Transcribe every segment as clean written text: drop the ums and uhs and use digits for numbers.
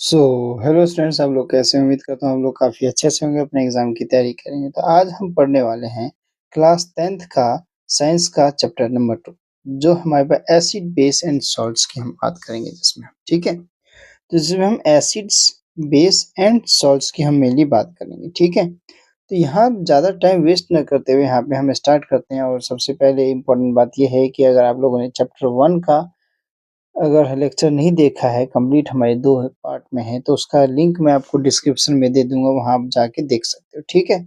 So hello students, आप लोग कैसे हैं? उम्मीद करता हूँ आप लोग काफ़ी अच्छे से होंगे, अपने एग्ज़ाम की तैयारी करेंगे। तो आज हम पढ़ने वाले हैं क्लास 10th का साइंस का चैप्टर नंबर 2, जो हमारे पास एसिड बेस एंड सॉल्ट्स की हम बात करेंगे जिसमें, ठीक है? तो जिसमें हम एसिड्स, बेस एंड सॉल्ट्स की हम मेनली बात करेंगे, ठीक है? तो यहाँ ज़्यादा टाइम वेस्ट न करते हुए यहाँ पे हम स्टार्ट करते हैं। और सबसे पहले इम्पोर्टेंट बात ये है कि अगर आप लोगों ने चैप्टर 1 का अगर लेक्चर नहीं देखा है कंप्लीट, हमारे 2 पार्ट में है, तो उसका लिंक मैं आपको डिस्क्रिप्शन में दे दूँगा, वहाँ आप जाके देख सकते हो, ठीक है?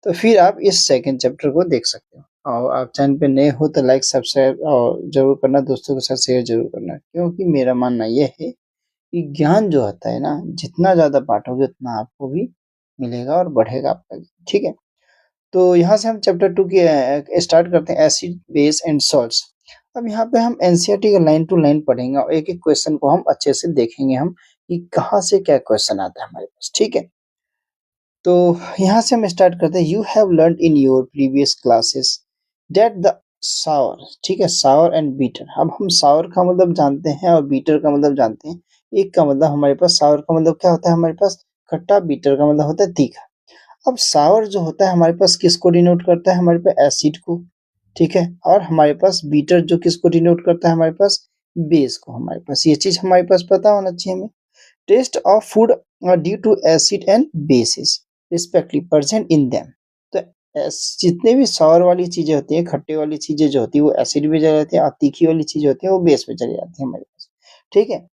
तो फिर आप इस सेकंड चैप्टर को देख सकते हो। और आप चैनल पे नए हो तो लाइक, सब्सक्राइब और ज़रूर करना, दोस्तों के साथ शेयर ज़रूर करना, क्योंकि मेरा मानना ये है कि ज्ञान जो होता है ना, जितना ज़्यादा बाँटोगे उतना आपको भी मिलेगा और बढ़ेगा आपका ज्ञान, ठीक है? तो यहाँ से हम चैप्टर 2 की स्टार्ट करते हैं, एसिड, बेस एंड सॉल्ट्स। अब यहाँ पे हम एनसीईआरटी का लाइन टू लाइन पढ़ेंगे और एक-एक क्वेश्चन को हम अच्छे से देखेंगे हम कि कहाँ से क्या क्वेश्चन आता है हमारे पास, ठीक है? तो यहाँ से हम स्टार्ट करते हैं। You have learned in your previous classes that the sour, ठीक है? Sour and bitter. अब हम सावर का मतलब जानते हैं और बीटर का मतलब जानते हैं। एक का मतलब हमारे पास सावर का मतलब क्या होता है हमारे पास? खट्टा, बीटर का मतलब होता है तीखा। अब सावर जो होता है हमारे पास किसको डिनोट करता है? हमारे पास एसिड को, ठीक है? और हमारे पास बीटर जो किसको डिनोट करता है? हमारे पास बेस को। हमारे पास ये चीज़ हमारे पास पता होना चाहिए हमें। Taste of food due to acid and bases respectively present in them. तो जितने भी सावर वाली चीज़ें होती हैं, खट्टे वाली चीज़ें जो होती है वो एसिड में चली जाती है और तीखी वाली चीज़ें होती है वो बेस में चली जाती है हमारे पास, ठीक है?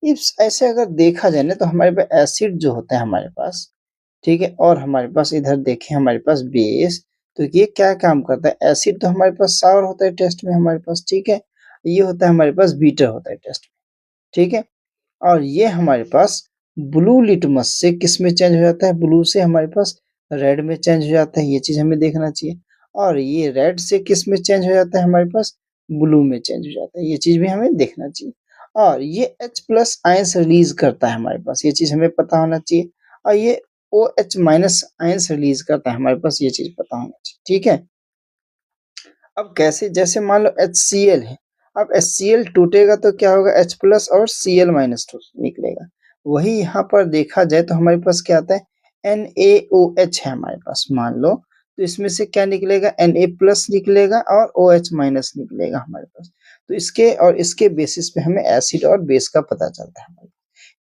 इस ऐसे अगर देखा जाए ना तो हमारे पास एसिड जो होता है हमारे पास, ठीक है? और हमारे पास इधर देखें हमारे पास बेस, तो ये क्या काम करता है? एसिड तो हमारे पास सावर होता है टेस्ट में हमारे पास, ठीक है? ये होता है हमारे पास बीटर होता है टेस्ट में, ठीक है? और ये हमारे पास ब्लू लिटमस से किस में चेंज हो जाता है? ब्लू से हमारे पास रेड में चेंज हो जाता है, ये चीज़ हमें देखना चाहिए। और ये रेड से किस में चेंज हो जाता है? हमारे पास ब्लू में चेंज हो जाता है, ये चीज़ भी हमें देखना चाहिए। और ये H प्लस आयन्स रिलीज़ करता है हमारे पास, ये चीज़ हमें पता होना चाहिए। और ये OH माइनस आयन्स रिलीज़ करता है हमारे पास, ये चीज़ पता होना चाहिए, ठीक है? अब कैसे? जैसे मान लो HCl है, अब HCl टूटेगा तो क्या होगा? H प्लस और Cl माइनस निकलेगा। वही यहाँ पर देखा जाए तो हमारे पास क्या आता है? NaOH है हमारे पास, मान लो, तो इसमें से क्या निकलेगा? Na प्लस निकलेगा और OH माइनस निकलेगा हमारे पास। तो इसके और इसके बेसिस पे हमें एसिड और बेस का पता चलता है हमारे पास।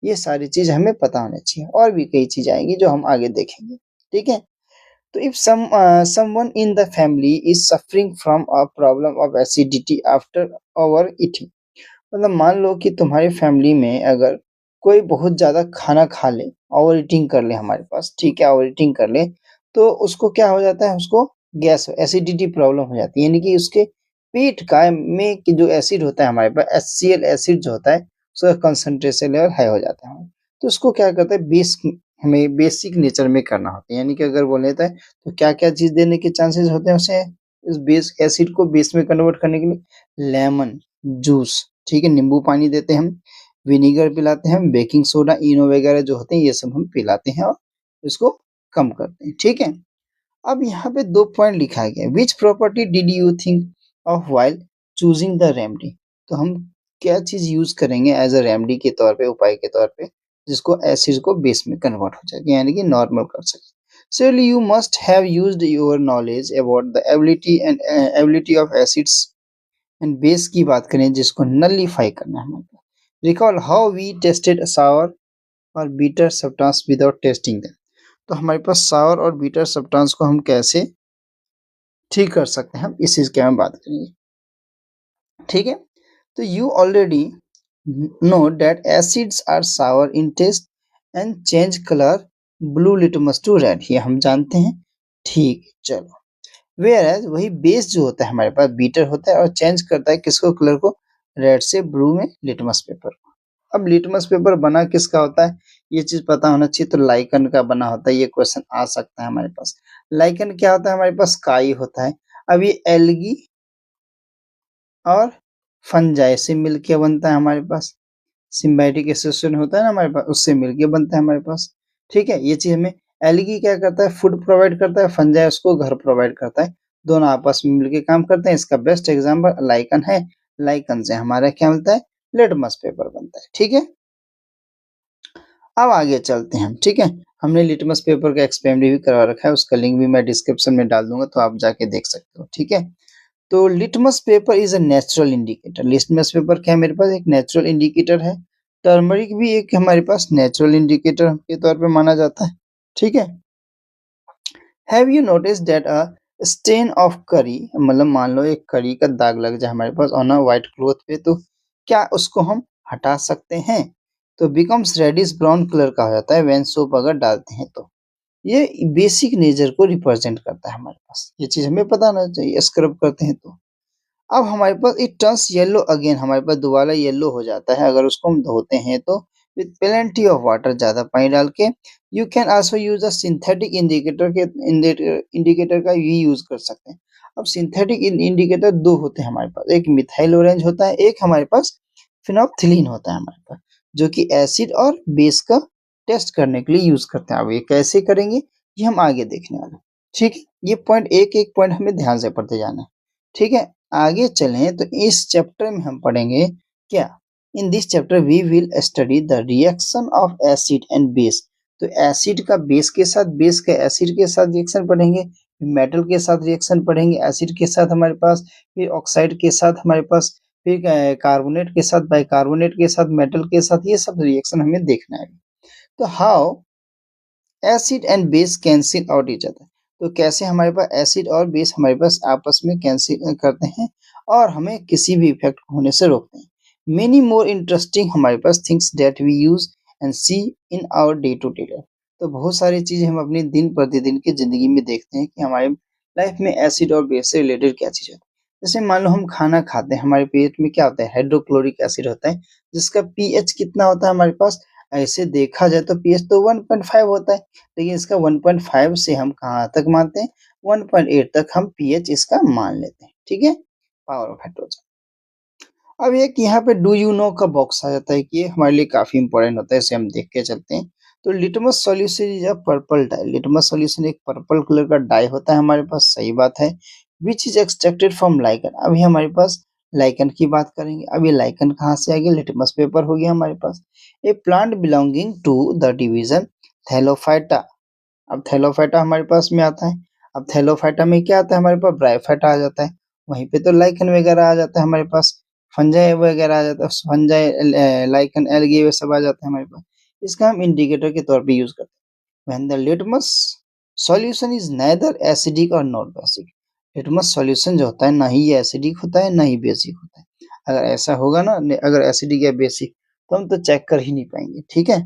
ये सारी चीज़ हमें पता होनी चाहिए और भी कई चीज़ आएँगी जो हम आगे देखेंगे, ठीक है? तो if someone in the family is suffering from a problem of acidity after overeating, मतलब मान लो कि तुम्हारी फैमिली में अगर कोई बहुत ज़्यादा खाना खा ले, ओवर ईटिंग कर ले हमारे पास, ठीक है? ओवर ईटिंग कर ले, तो उसको क्या हो जाता है? उसको गैस एसिडिटी प्रॉब्लम हो जाती है, यानी कि उसके पेट का में कि जो एसिड होता है हमारे पास, HCl एसिड जो होता है, उसका कंसंट्रेशन लेवल हाई हो जाता है। तो उसको क्या करता है? हमें बेसिक नेचर में करना होता है, यानी कि अगर वो लेता है तो क्या-क्या चीज़ देने के चांसेस होते हैं उसे, इस बेस एसिड को बेस में कन्वर्ट करने के लिए? लेमन जूस, ठीक है? नींबू पानी देते हैं हम, विनेगर पिलाते हैं हम, बेकिंग सोडा, इनो वगैरह जो होते हैं ये सब हम पिलाते हैं और इसको कम करते हैं, ठीक है? अब यहाँ पे 2 पॉइंट लिखा गया है, which property did you think of while choosing the remedy? तो हम क्या चीज़ यूज़ करेंगे एज़ अ रेमेडी के तौर पे, उपाय के तौर पे, जिसको एसिड को बेस में कन्वर्ट हो जाए, यानी कि नॉर्मल कर सके। Surely you must have used your knowledge about the ability of acids and base की बात करें जिसको नलीफाई करना है हमें। Recall how we tested sour और bitter substance without testing them। तो हमारे पास सावर और बीटर सब्सटेंस को हम कैसे ठीक कर सकते हैं, हम इस चीज़ के बारे में बात करेंगे, ठीक है? तो you already know that acids are sour in taste and change color blue litmus to red, ये हम जानते हैं, ठीक है, चलो। Whereas वही बेस जो होता है हमारे पास बीटर होता है और चेंज करता है किसको? कलर को, रेड से ब्लू में लिटमस पेपर को। अब लिटमस पेपर बना किसका होता है? ये चीज़ पता होना चाहिए, तो लाइकन का बना होता है, ये क्वेश्चन आ सकता है हमारे पास। लाइकन क्या होता है? हमारे पास काई होता है। अब ये एल्गी और फंजाई से मिलके बनता है हमारे पास, सिम्बायोटिक एसोसिएशन होता है ना हमारे पास, उससे मिलके बनता है हमारे पास, ठीक है? ये चीज़ हमें, एल्गी क्या करता है? फूड प्रोवाइड करता है, फंजाई उसको घर प्रोवाइड करता है, दोनों आपस में मिलके काम करते हैं। इसका बेस्ट एग्जांपल लाइकन है, लाइकन से हमारा क्या मिलता है? लिटमस पेपर बनता है, ठीक है? अब आगे चलते हैं हम, ठीक है? हमने लिटमस पेपर का एक्सपेरिमेंट भी करवा रखा है, उसका लिंक भी मैं डिस्क्रिप्शन में डाल दूँगा तो आप जाके देख सकते हो, ठीक है? तो litmus paper is a natural indicator. Litmus paper क्या है मेरे पास एक नेचुरल इंडिकेटर है। टर्मरिक भी एक हमारे पास नेचुरल इंडिकेटर के तौर पे माना जाता है, ठीक है? Have you notice that a stain of curry मतलब मान लो एक करी का दाग लग जाए हमारे pass on a white cloth पे तो क्या उसको हम हटा सकते हैं? तो बिकम्स रेडिश ब्राउन कलर का हो जाता है व्हेन सोप अगर डालते हैं तो। ये बेसिक नेचर को रिप्रेजेंट करता है हमारे पास। ये चीज़ हमें पता होना चाहिए स्क्रब करते हैं तो। अब हमारे पास इट टर्न्स येलो अगेन हमारे पास दोबारा येलो हो जाता है अगर उसको हम धोते हैं तो विथ प्लेंटी ऑफ वाटर ज़्यादा पानी डाल के। You can also use a synthetic indicator के इंडिकेटर का भी यूज कर सकते हैं। अब सिंथेटिक इंडिकेटर दो होते हैं हमारे पास, एक मिथाइल ऑरेंज होता है, एक हमारे पास फिनोप्थिलीन होता है हमारे पास, जो कि एसिड और बेस का टेस्ट करने के लिए यूज करते हैं। अब ये कैसे करेंगे ये हम आगे देखने वाले हैं, ठीक है? ये पॉइंट एक एक पॉइंट हमें ध्यान से पढ़ते जाना है, ठीक है? आगे चलें तो इस चैप्टर में हम पढ़ेंगे क्या? In this chapter we will study the reaction of acid and base. तो एसिड का बेस के साथ, बेस का एसिड के साथ रिएक्शन पढ़ेंगे, मेटल के साथ रिएक्शन पढ़ेंगे, एसिड के साथ हमारे पास, फिर ऑक्साइड के साथ हमारे पास, फिर कार्बोनेट के साथ, बाइकार्बोनेट के साथ, मेटल के साथ, ये सब रिएक्शन हमें देखना है। तो how acid and base cancel out each other. तो कैसे हमारे पास एसिड और बेस हमारे पास आपस में कैंसिल करते हैं और हमें किसी भी इफेक्ट होने से रोकते हैं। मेनी मोर इंटरेस्टिंग हमारे पास things that we use and see in our day to day life. तो बहुत सारी चीजें हम अपनी दिन प्रतिदिन की जिंदगी में देखते हैं कि हमारे लाइफ में एसिड और बेस से रिलेटेड क्या चीज होती है। जैसे मान लो हम खाना खाते हैं, हमारे पेट में क्या होता है, हाइड्रोक्लोरिक एसिड होता है, जिसका पीएच कितना होता है हमारे पास, ऐसे देखा जाए तो पीएच तो 1.5 होता है, लेकिन इसका 1.5 से हम कहाँ तक मानते हैं, 1.8 तक हम पीएच इसका मान लेते हैं, ठीक है? Power of hydrogen. अब एक यहाँ पे डू यू नो का बॉक्स आ जाता है कि ये हमारे लिए काफी इंपॉर्टेंट होता है, इसे हम देख के चलते हैं। तो litmus solution is a purple dye. Litmus solution एक पर्पल कलर का डाई होता है हमारे पास, सही बात है। Which is extracted from lichen. अभी हमारे पास लाइकन की बात करेंगे। अब ये लाइकन कहाँ से आ गया, लिटमस पेपर हो गया हमारे पास। A plant belonging to the division Thallophyta. अब थैलोफाइटा हमारे पास में आता है। अब थैलोफाइटा में क्या आता है हमारे पास, ब्रायोफाइटा आ जाता है। वहीं पे तो लाइकन वगैरह आ जाता है हमारे पास, फंजाई वगैरह आ जाता है, फंजाई लाइकन एल्गी ये सब आ जाता है हमारे पास। इसका हम इंडिकेटर के तौर पे यूज करते हैं। When the litmus solution is nether acidic और नॉट बेसिक। लिटमस सॉल्यूशन जो होता है ना ही ये एसिडिक होता है ना ही बेसिक होता है। अगर ऐसा होगा ना, अगर एसिडिक या बेसिक, तो हम तो चेक कर ही नहीं पाएंगे, ठीक है?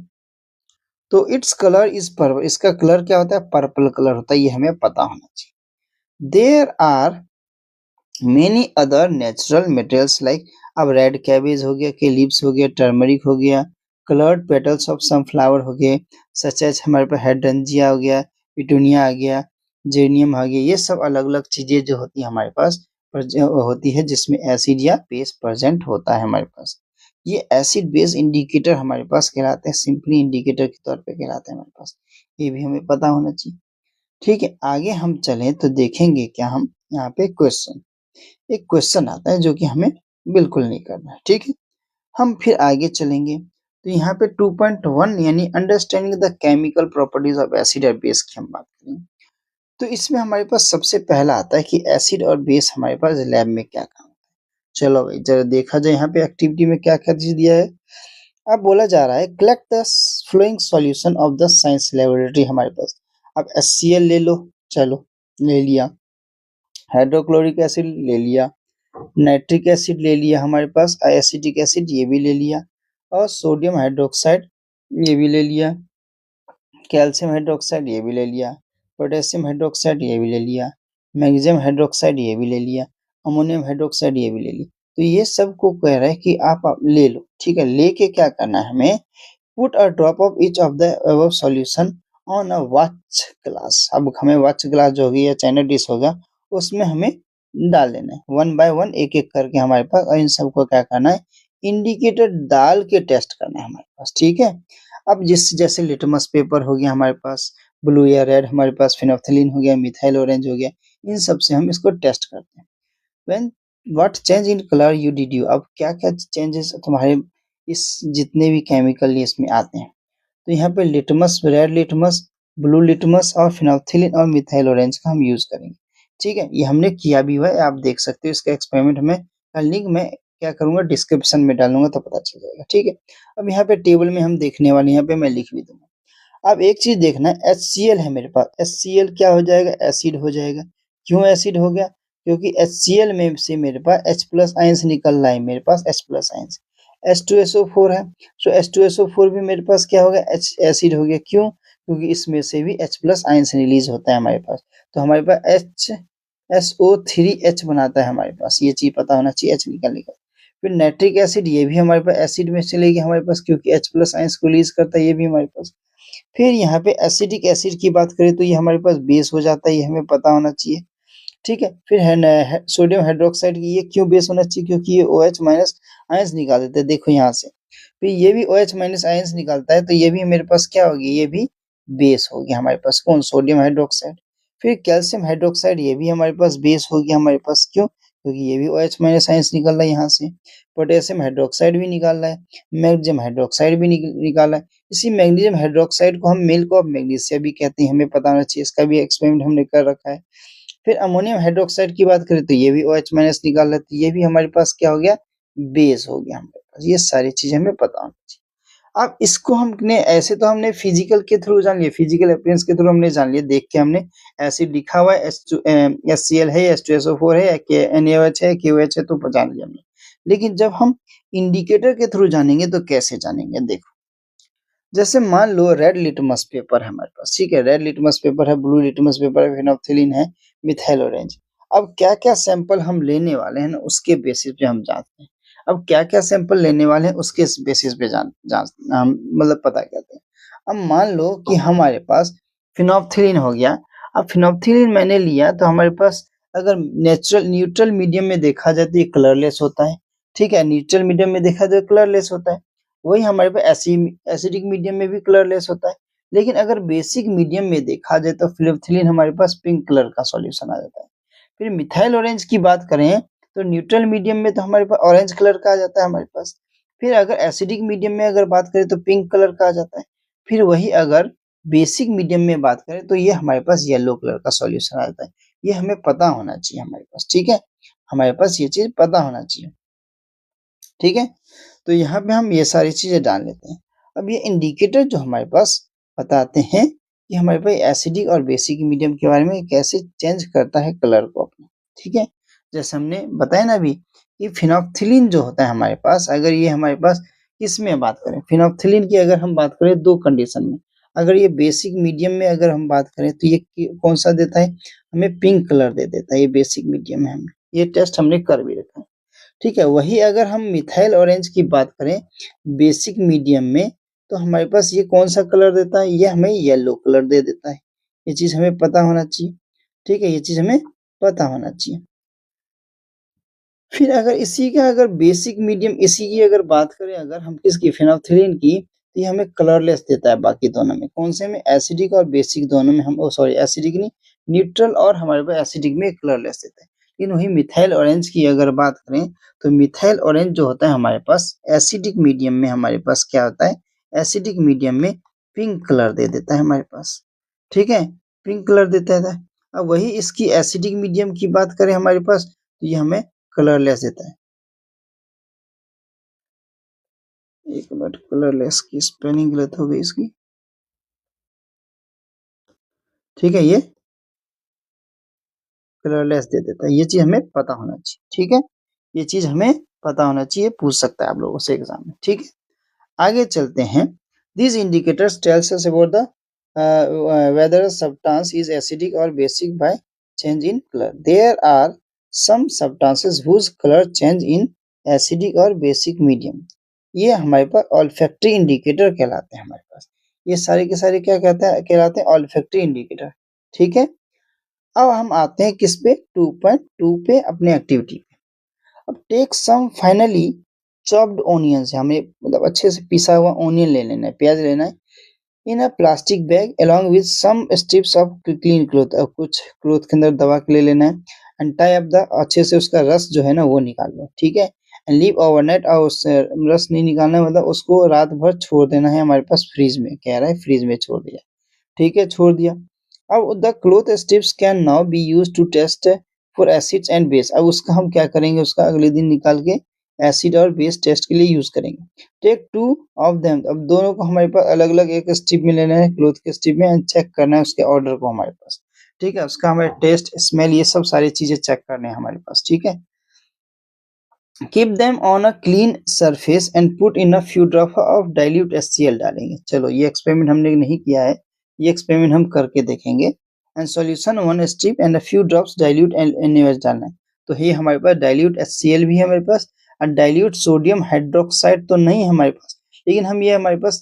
तो इट्स कलर इज पर्पल। इसका कलर क्या होता है, पर्पल कलर होता है, ये हमें पता होना चाहिए। There are many other natural materials like, अब रेड कैबेज हो गया, के लीव्स हो गया, टर्मरिक हो गया, कलर्ड पेटल्स ऑफ सनफ्लावर हो गए, सच एज हमारे पास हाइड्रेंजिया हो गया, पिटूनिया आ गया, जेनियम आ गया। ये सब अलग अलग चीजें जो होती है हमारे पास होती है जिसमें एसिड या बेस प्रेजेंट होता है हमारे पास। ये एसिड बेस इंडिकेटर हमारे पास कहलाते हैं, सिंपली इंडिकेटर के तौर पे कहलाते हैं हमारे पास। ये भी हमें पता होना चाहिए, ठीक है? आगे हम चलें तो देखेंगे क्या हम यहाँ पे क्वेश्चन, एक क्वेश्चन आता है जो कि हमें बिल्कुल नहीं करना है, ठीक है? हम फिर आगे चलेंगे तो यहाँ पे 2.1 यानी understanding the chemical properties of acid और बेस की हम बात करेंगे। तो इसमें हमारे पास सबसे पहला आता है कि एसिड और बेस हमारे पास लैब में क्या काम है। चलो भाई जरा देखा जाए यहाँ पे एक्टिविटी में क्या क्या चीज दिया है। अब बोला जा रहा है collect the flowing solution of the science laboratory हमारे पास। अब HCl ले लो, चलो ले लिया, हाइड्रोक्लोरिक एसिड ले लिया, नाइट्रिक एसिड ले लिया हमारे पास, एसिटिक एसिड ये भी ले लिया, और सोडियम हाइड्रोक्साइड ये भी ले लिया, कैल्शियम हाइड्रोक्साइड ये भी ले लिया, पोटेशियम हाइड्रोक्साइड ये भी ले लिया, मैग्नीशियम हाइड्रोक्साइड ये भी ले लिया, अमोनियम हाइड्रोक्साइड ये भी ले ली। तो ये सब को कह रहा है कि आप ले लो, ठीक है? लेके क्या करना है हमें, put a drop of each of the above solution on a watch glass. अब हमें वॉच ग्लास जो होगी या चाइना डिश होगा उसमें हमें डाल देना है, वन बाय वन एक एक करके हमारे पास, और इन सबको क्या करना है, इंडिकेटर डाल के टेस्ट करना है हमारे पास, ठीक है? अब जिस जैसे लिटमस पेपर हो गया हमारे पास, ब्लू या रेड हमारे पास, फिनोल्फथालीन हो गया, मिथाइल ऑरेंज हो गया, इन सब से हम इसको टेस्ट करते हैं। When what change in colour you did you, अब क्या क्या चेंजेस तुम्हारे इस जितने भी केमिकल इसमें आते हैं। तो यहाँ पे litmus, red litmus, blue litmus और फिनोल्फथालीन और मिथाइल ऑरेंज का हम यूज करेंगे। ठीक है, ये हमने किया भी हुआ है, आप देख सकते हो इसका एक्सपेरिमेंट में का लिंक मैं क्या करूंगा डिस्क्रिप्शन में डालूंगा तो पता चल जाएगा। ठीक है, अब यहाँ पे टेबल में हम देखने वाले, यहाँ पे मैं लिख भी दूंगा। अब एक चीज देखना है, HCl है मेरे पास, HCl क्या हो जाएगा, एसिड हो जाएगा। क्यों एसिड हो गया, क्योंकि HCl में से मेरे पास H प्लस आयंस निकल रहा है, मेरे पास H प्लस आयंस। H2SO4 है, तो H2SO4 भी मेरे पास क्या हो गया, एसिड हो गया। क्यों, क्योंकि इसमें से भी H प्लस आयंस रिलीज होता है हमारे पास, तो हमारे पास HSO3H बनाता है हमारे पास, ये चीज पता होना चाहिए H निकलने का। फिर नाइट्रिक एसिड, ये भी हमारे पास एसिड में चलेगी हमारे पास, क्योंकि H प्लस आयंस को रिलीज करता है, ये भी हमारे पास। फिर यहाँ पे एसिडिक एसिड की बात करें तो ये हमारे पास बेस हो जाता है, ये हमें पता होना चाहिए। ठीक है, फिर सोडियम हाइड्रोक्साइड की, ये क्यों बेस होना चाहिए, क्योंकि ये OH माइनस आयंस निकाल देते हैं, देखो यहाँ से। फिर ये भी OH माइनस आयंस निकालता है, तो ये भी मेरे पास क्या होगी, ये भी बेस हो गया हमारे पास, कौन, सोडियम हाइड्रोक्साइड। फिर कैल्शियम हाइड्रोक्साइड, ये भी हमारे पास बेस हो गया हमारे पास, क्यों, क्योंकि ये भी OH माइनस आयंस निकल रहा है यहाँ से। पोटेशियम हाइड्रोक्साइड भी निकाल रहा है, मैग्नीशियम हाइड्रोक्साइड भी निकाला है। इसी मैग्नीशियम हाइड्रोक्साइड को हम मिल्क ऑफ मैग्नीशिया भी कहते हैं, हमें पता होना चाहिए, इसका भी एक्सपेरिमेंट हमने कर रखा है। फिर अमोनियम हाइड्रोक्साइड की बात करें तो ये भी OH माइनस निकाल रहा है, तो ये भी हमारे पास क्या हो गया, बेस हो गया हमारे पास। ये सारी चीजें हमें पता होनी चाहिए। अब इसको हमने ऐसे तो हमने फिजिकल के थ्रू जान लिया, फिजिकल अपीयरेंस के थ्रू हमने जान लिया, देख के हमने एसिड लिखा हुआ है HCl है, H2SO4 है, NaOH है, KOH है, तो जान लिया हमने। लेकिन जब हम इंडिकेटर के थ्रू जानेंगे तो कैसे जानेंगे, देखो जैसे मान लो रेड लिटमस पेपर है हमारे पास, ठीक है, रेड लिटमस पेपर है, ब्लू लिटमस पेपर है, फिनोल्फथालीन है, मिथाइल ऑरेंज। अब क्या क्या सैंपल हम लेने वाले हैं ना, उसके बेसिस पे हम जांचते हैं। अब क्या क्या सैंपल लेने वाले हैं उसके बेसिस पे जान जांच हम मतलब पता करते हैं। अब मान लो कि हमारे पास फिनोल्फथालीन हो गया। अब फिनोल्फथालीन मैंने लिया तो हमारे पास अगर नेचुरल न्यूट्रल मीडियम में देखा जाए तो ये कलरलेस होता है। ठीक है, न्यूट्रल मीडियम में देखा जाए तो कलरलेस होता है। वही हमारे पास एसिडिक मीडियम में भी कलरलेस होता है। लेकिन अगर बेसिक मीडियम में देखा जाए तो फिनोल्फथालीन हमारे पास पिंक कलर का सॉल्यूशन आ जाता है। फिर मिथाइल ऑरेंज की बात करें तो न्यूट्रल मीडियम में तो हमारे पास ऑरेंज कलर का आ जाता है हमारे पास। फिर अगर एसिडिक मीडियम में अगर बात करें तो पिंक कलर का आ जाता है। फिर वही अगर बेसिक मीडियम में बात करें तो ये हमारे पास येलो कलर का सॉल्यूशन आ जाता है। ये हमें पता होना चाहिए हमारे पास, ठीक है, हमारे पास ये चीज पता होना चाहिए। ठीक है, तो यहाँ पे हम ये सारी चीजें डाल लेते हैं। अब ये इंडिकेटर जो हमारे पास बताते हैं कि हमारे पास एसिडिक और बेसिक मीडियम के बारे में कैसे चेंज करता है कलर को अपना। ठीक है, जैसे हमने बताया ना अभी कि फिनोल्फथालीन जो होता है हमारे पास, अगर ये हमारे पास किसमें बात करें, फिनोल्फथालीन की अगर हम बात करें दो कंडीशन में, अगर ये बेसिक मीडियम में अगर हम बात करें तो ये कौन सा देता है, हमें पिंक कलर दे देता है, ये बेसिक मीडियम है। हमें ये टेस्ट हमने कर भी रखा है। ठीक है, वही अगर हम मिथाइल ऑरेंज की बात करें बेसिक मीडियम में तो हमारे पास ये कौन सा कलर देता है, ये हमें येलो कलर दे देता है। ये चीज हमें पता होना चाहिए। ठीक है, ये चीज हमें पता होना चाहिए। फिर अगर इसी का अगर बेसिक मीडियम इसी की अगर बात करें अगर हम किसकी, फिनोल्फथालीन की, तो ये हमें कलरलेस देता है बाकी दोनों में। कौन से में, एसिडिक और बेसिक दोनों में हम, ओ सॉरी एसिडिक नहीं, न्यूट्रल और हमारे पास एसिडिक में कलरलेस देता है। लेकिन वही मिथाइल ऑरेंज की अगर बात करें तो मिथाइल ऑरेंज जो होता है हमारे पास एसिडिक मीडियम में हमारे पास क्या होता है, एसिडिक मीडियम में पिंक कलर दे देता है हमारे पास। ठीक है, पिंक कलर देता है। अब वही इसकी एसिडिक मीडियम की बात करें हमारे पास तो ये हमें कलरलेस देता है। एक मिनट, कलरलेस की स्पेलिंग गलत हो गई इसकी। ठीक है, ये कलरलेस दे देता है, ये चीज हमें पता होना चाहिए। ठीक है, ये चीज हमें पता होना चाहिए, पूछ सकता है आप लोगों से एग्जाम में। ठीक है, आगे चलते हैं। These indicators tells us about the whether a substance is acidic or basic by change in color. There are some substances whose color change in acidic or basic medium. ये हमारे पास ऑल्फैक्टरी इंडिकेटर कहलाते हैं हमारे पास। ये सारे के सारे क्या कहते हैं, कहलाते हैं ऑल्फैक्टरी इंडिकेटर। ठीक है, अब हम आते हैं किस पे, 2.2 पे, अपने एक्टिविटी पे। अब take some finely chopped onions, हमें मतलब अच्छे से पिसा हुआ ऑनियन ले लेना है, प्याज लेना है, in a plastic bag along with some strips of clean cloth, अब कुछ क्लोथ के अंदर दबा के ले लेना है। एंड टाई अप द, अच्छे से उसका रस जो है ना वो निकाल लो। ठीक है, एंड लीव ओवरनाइट, और उस रस नहीं निकालना है, मतलब उसको रात भर छोड़ देना है हमारे पास फ्रीज में, कह रहा है फ्रीज में छोड़ दिया, ठीक है, छोड़ दिया। अब the cloth strips can now be used to test for acids and base. अब उसका हम क्या करेंगे, उसका अगले दिन निकाल के एसिड और बेस टेस्ट के लिए यूज करेंगे। टेक टू ऑफ देम, अब दोनों को हमारे पास अलग अलग एक स्ट्रिप में लेना है, क्लोथ के स्ट्रिप में, एंड चेक करना है उसके ऑर्डर को हमारे पास, ठीक है, उसका हमें टेस्ट, स्मेल, ये सब सारी चीजें चेक करने हैं हमारे पास, ठीक है। Keep them on a clean surface and put in a few drop of dilute HCl डालेंगे। चलो ये एक्सपेरिमेंट हमने नहीं किया है, ये एक्सपेरिमेंट हम करके देखेंगे। And solution one strip and a few drops dilute NaOH डालना है। तो ये हमारे पास डाइल्यूट HCl भी है हमारे पास, और डाइल्यूट सोडियम हाइड्रोक्साइड तो नहीं है हमारे पास, लेकिन हम ये हमारे पास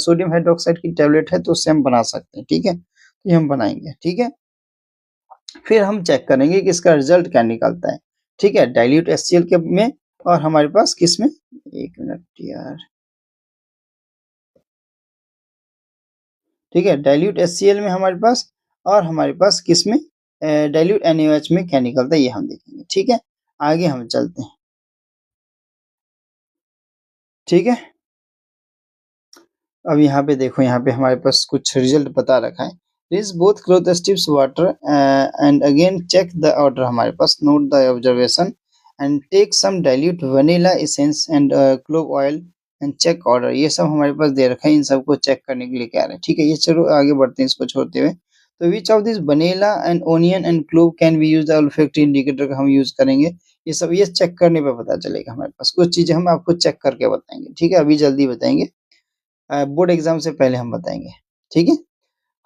सोडियम हाइड्रोक्साइड की टैबलेट है, तो उससे हम बना सकते हैं, ठीक है, ये हम बनाएंगे, ठीक है। फिर हम चेक करेंगे कि इसका रिजल्ट क्या निकलता है, ठीक है, डाइल्यूट HCl के में, और हमारे पास किस में, एक मिनट यार, ठीक है, डाइल्यूट HCl में हमारे पास, और हमारे पास किस में, डाइल्यूट NaOH में क्या निकलता है, ये हम देखेंगे, ठीक है। आगे हम चलते हैं, ठीक है। अब यहाँ पे देखो, यहाँ पे हमारे पास कुछ रिजल्ट बता रखा है। This both cloth strips water and again check the order, हमारे पास note the observation and take some dilute vanilla essence and clove oil and check order. ये सब हमारे पास दे रखा है, इन सबको चेक करने के लिए कह रहे हैं, ठीक है। ये चलो आगे बढ़ते हैं इसको छोड़ते हुए। तो which of this vanilla and onion and clove can be use the olfactory indicator का हम यूज करेंगे। ये सब ये चेक करने पे पता चलेगा हमारे पास, कुछ चीजें हम आपको चेक करके बताएंगे, ठीक है, अभी जल्दी बताएंगे, बोर्ड एग्जाम से पहले हम बताएंगे, ठीक है।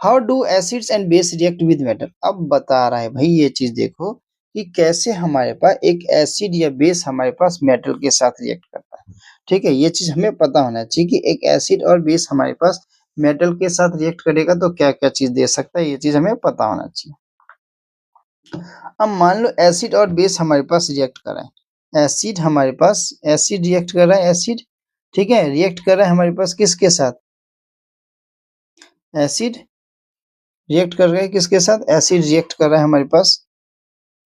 How do acids and base react with metal. अब बता रहा है भाई, ये चीज देखो कि कैसे हमारे पास एक एसिड या बेस हमारे पास मेटल के साथ रिएक्ट करता है, ठीक है। ये चीज हमें पता होना चाहिए कि एक एसिड और बेस हमारे पास मेटल के साथ रिएक्ट करेगा तो क्या क्या चीज दे सकता है, ये चीज हमें पता होना चाहिए। अब मान लो एसिड और बेस हमारे पास रिएक्ट कर रहा है, एसिड हमारे पास, एसिड रिएक्ट कर रहा है, एसिड, ठीक है, रिएक्ट कर रहा है हमारे पास किसके साथ, एसिड रिएक्ट कर रहा है किसके साथ, एसिड रिएक्ट कर रहा है हमारे पास,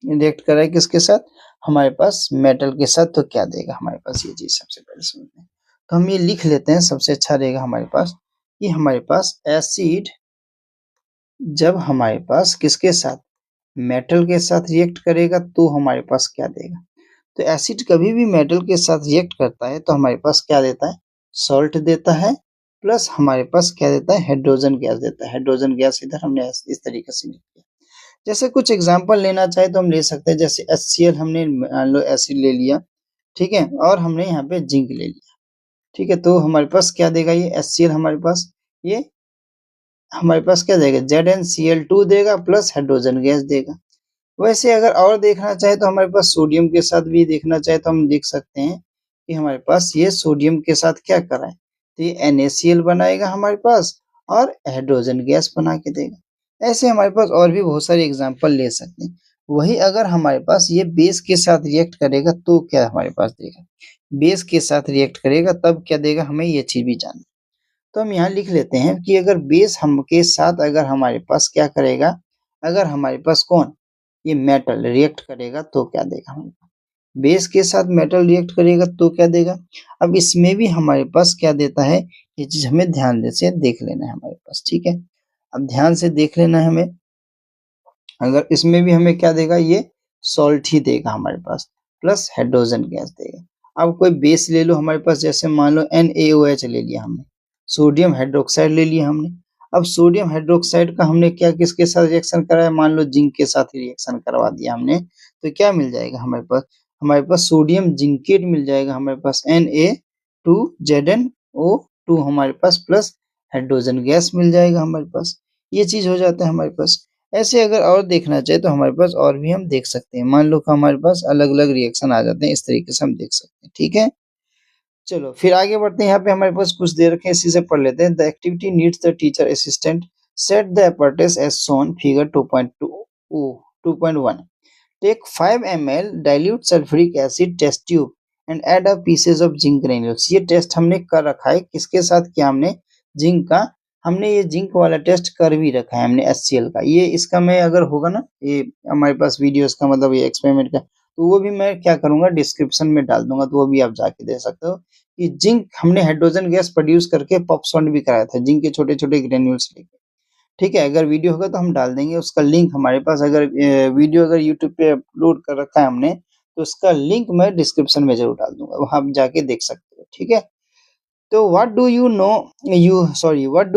रिएक्ट कर रहा है किसके साथ, हमारे पास मेटल के साथ, तो क्या देगा हमारे पास, ये चीज सबसे पहले समझते हैं। तो हम ये लिख लेते हैं, सबसे अच्छा रहेगा हमारे पास कि हमारे पास एसिड जब हमारे पास किसके साथ, मेटल के साथ रिएक्ट करेगा तो हमारे पास क्या देगा। तो एसिड कभी भी मेटल के साथ रिएक्ट करता है तो हमारे पास क्या देता है, सॉल्ट देता है, प्लस हमारे पास क्या देता है, हाइड्रोजन गैस देता है। हाइड्रोजन गैस इधर हमने इस तरीके से लिख दिया। जैसे कुछ एग्जांपल लेना चाहे तो हम ले सकते हैं, जैसे HCl हमने मान लो एसिड ले लिया, ठीक है, और हमने यहाँ पे जिंक ले लिया, ठीक है, तो हमारे पास क्या देगा ये HCl, हमारे पास ये हमारे पास क्या देगा, ZnCl2 देगा प्लस हाइड्रोजन गैस देगा। वैसे अगर और देखना चाहे तो हमारे पास सोडियम के साथ भी देखना चाहे तो हम देख सकते हैं कि हमारे पास ये सोडियम के साथ क्या कर रहा है, तो ये NaCl बनाएगा हमारे पास और हाइड्रोजन गैस बना के देगा। ऐसे हमारे पास और भी बहुत सारे एग्जांपल ले सकते हैं। वही अगर हमारे पास ये बेस के साथ रिएक्ट करेगा तो क्या हमारे पास देगा, बेस के साथ रिएक्ट करेगा तब क्या देगा, हमें ये चीज भी जानना है। तो हम यहाँ लिख लेते हैं कि अगर बेस हम के साथ अगर हमारे पास क्या करेगा, अगर हमारे पास कौन, ये मेटल रिएक्ट करेगा तो क्या देगा हमें, बेस के साथ मेटल रिएक्ट करेगा तो क्या देगा। अब इसमें भी हमारे पास क्या देता है, ये चीज हमें ध्यान से देख लेना है हमारे पास, ठीक है। अब ध्यान से देख लेना है हमें, अगर इसमें भी हमें क्या देगा, ये सॉल्ट ही देगा हमारे पास, प्लस हाइड्रोजन गैस देगा। अब कोई बेस ले लो हमारे पास, जैसे मान लो NaOH ले लिया हमने, सोडियम हाइड्रोक्साइड ले लिया हमने। अब सोडियम हाइड्रोक्साइड का हमने क्या किसके साथ रिएक्शन कराया, मान लो जिंक के साथ रिएक्शन करवा दिया हमने, तो क्या मिल जाएगा हमारे पास सोडियम जिंकेट मिल जाएगा हमारे पास, Na2ZnO2 हमारे पास, प्लस हाइड्रोजन गैस मिल जाएगा हमारे पास। ये चीज हो जाता है हमारे पास। ऐसे अगर और देखना चाहे तो हमारे पास और भी हम देख सकते हैं, मान लो कि हमारे पास अलग अलग रिएक्शन आ जाते हैं, इस तरीके से हम देख सकते हैं, ठीक है। चलो फिर आगे बढ़ते हैं, यहाँ पे हमारे पास कुछ दे रखे हैं, इसी से पढ़ लेते हैं। The activity needs the teacher assistant set the apparatus as shown figure 2.1। Take 5 ml dilute sulfuric acid test tube and add a pieces of zinc granules। ये टेस्ट हमने कर रखा है, किसके साथ किया हमने, जिंक का। हमने ये जिंक वाला टेस्ट कर भी रखा है हमने HCl का। ये इसका मैं अगर होगा ना, ये हमारे पास वीडियोस का मतलब ये एक्सपेरिमेंट का, तो वो भी मैं क्या करूँगा डिस्क्रिप्शन में डाल दूँगा, तो वो भी आप जाके देख सकते हो कि जिंक हमने हाइड्रोजन गैस प्रोड्यूस करके पॉप साउंड भी कराया था, जिंक के छोटे-छोटे ग्रैन्यूल्स लेके। ठीक है, अगर वीडियो होगा तो हम डाल देंगे उसका लिंक हमारे पास, अगर वीडियो अगर यूट्यूब पे अपलोड कर रखा है हमने, तो उसका लिंक मैं डिस्क्रिप्शन में ज़रूर डाल दूँगा, वहाँ आप जाके देख सकते हो, ठीक है? तो व्हाट डू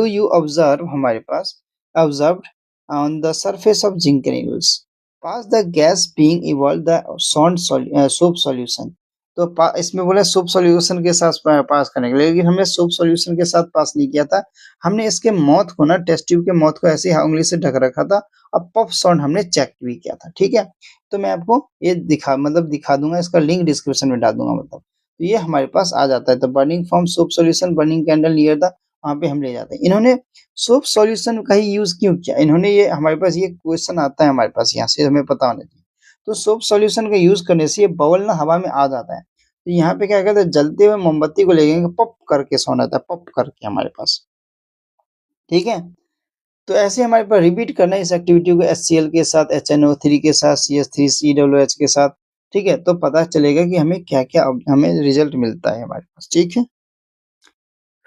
यू ऑब्जर्व हमारे पास observed on the surface of zinc granules pass the gas being evolve the soap solution. तो इसमें बोला सोप सॉल्यूशन के साथ पास करने के लिए, लेकिन हमने सोप सॉल्यूशन के साथ पास नहीं किया था। हमने इसके माउथ को ना, टेस्ट ट्यूब के माउथ को ऐसे ही उंगली से ढक रखा था और पफ साउंड हमने चेक भी किया था। ठीक है, तो मैं आपको ये दिखा दूंगा, इसका लिंक डिस्क्रिप्शन में डाल दूंगा। मतलब तो ये हमारे पास आ जाता है। तो burning from soap solution, burning candle near the, वहाँ पे हम ले जाते हैं। इन्होंने सोप सॉल्यूशन का ही यूज क्यों किया? इन्होंने ये हमारे पास ये क्वेश्चन आता है हमारे पास, यहाँ से हमें पता होना चाहिए। तो सोप सॉल्यूशन का यूज करने से ये बबल ना हवा में आ जाता है। तो यहाँ पे क्या कहते हैं, जलते हुए मोमबत्ती को लेके पप करके सोना था, पप करके हमारे पास। ठीक है, तो ऐसे हमारे पास रिपीट करना है इस एक्टिविटी को HCl के साथ, HNO3 के साथ, CH3COOH के साथ। ठीक है, तो पता चलेगा कि हमें क्या क्या हमें रिजल्ट मिलता है हमारे पास। ठीक है,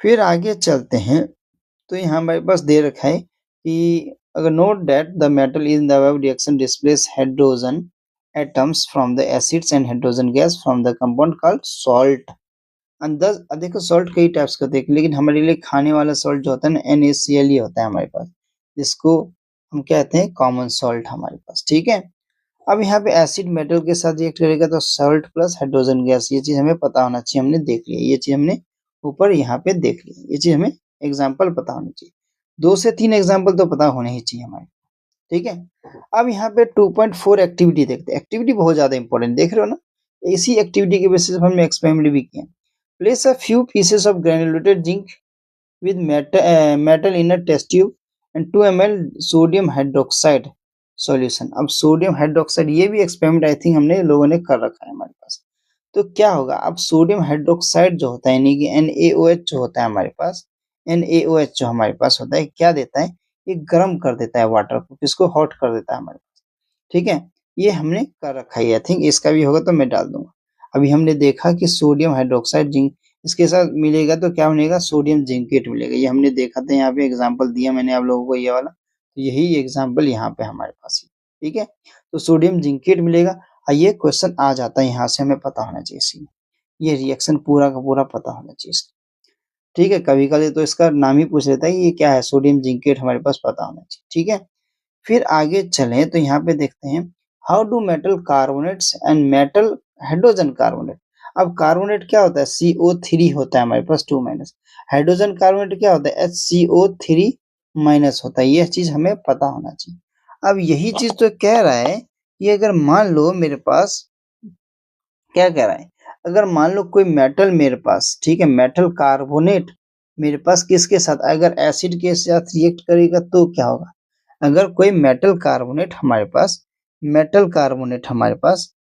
फिर आगे चलते हैं। तो यहाँ हमारे पास दे रखा है कि अगर note that the metal in the above reaction displace hydrogen atoms from the acids and hydrogen gas from the compound called salt. अंदर देखो सॉल्ट कई टाइप्स का होते हैं, लेकिन हमारे लिए खाने वाला सॉल्ट जो होता है ना, NaCl ही होता है हमारे पास, जिसको हम कहते हैं कॉमन सॉल्ट हमारे पास। ठीक है, अब यहाँ पे एसिड मेटल के साथ रिएक्ट करेगा तो सॉल्ट प्लस हाइड्रोजन गैस, ये चीज हमें पता होना चाहिए। हमने देख लिया ये चीज, हमने ऊपर यहाँ पे देख लिया ये चीज, हमें एग्जाम्पल पता होनी चाहिए। 2 से 3 एग्जाम्पल तो पता होने ही चाहिए हमारे। ठीक है, अब यहाँ पे 2.4 एक्टिविटी देखते हैं। एक्टिविटी बहुत ज्यादा इंपॉर्टेंट, देख रहे हो ना, इसी एक्टिविटी के बेसिस पर हमने एक्सपेरिमेंट भी किया। Place a few pieces of granulated zinc with metal in a test tube and 2 ml sodium hydroxide solution. अब सोडियम हाइड्रोक्साइड, ये भी एक्सपेरिमेंट आई थिंक हमने लोगों ने कर रखा है हमारे पास। तो क्या होगा, अब सोडियम हाइड्रोक्साइड जो होता है, यानी कि NaOH जो होता है हमारे पास, NaOH जो हमारे पास होता है, क्या देता है, ये गर्म कर देता है वाटर को, इसको हॉट कर देता है हमारे पास। ठीक है, ये हमने कर रखा है। आई थिंक इसका भी होगा तो मैं डाल दूंगा। अभी हमने देखा कि सोडियम हाइड्रोक्साइड जिंक इसके साथ मिलेगा तो क्या बनेगा, सोडियम जिंकेट मिलेगा। ये हमने देखा था, यहाँ पे एग्जांपल दिया मैंने आप लोगों को ये वाला, तो यही एग्जांपल यहाँ पे हमारे पास है। ठीक है, तो सोडियम जिंकेट मिलेगा और ये क्वेश्चन आ जाता है, यहाँ से हमें पता होना चाहिए इसमें, ये रिएक्शन पूरा का पूरा पता होना चाहिए इसका। ठीक है, कभी कभी तो इसका नाम ही पूछ लेता है ये क्या है, सोडियम जिंकेट हमारे पास पता होना चाहिए। ठीक है, फिर आगे चलें तो यहाँ पे देखते हैं how do metal carbonates and metal hydrogen carbonate. अब कार्बोनेट क्या होता है, CO3 होता है हमारे पास 2 माइनस। हाइड्रोजन कार्बोनेट क्या होता है, HCO3 माइनस होता है। यह चीज हमें पता होना चाहिए। अब यही चीज तो कह रहा है कि अगर मान लो मेरे पास, क्या कह रहा है, अगर मान लो कोई मेटल मेरे पास, ठीक है, मेटल कार्बोनेट मेरे पास किसके साथ, अगर एसिड के साथ रिएक्ट करेगा तो क्या होगा। अगर कोई मेटल कार्बोनेट हमारे पास, मेटल कार्बोनेट हमारे पास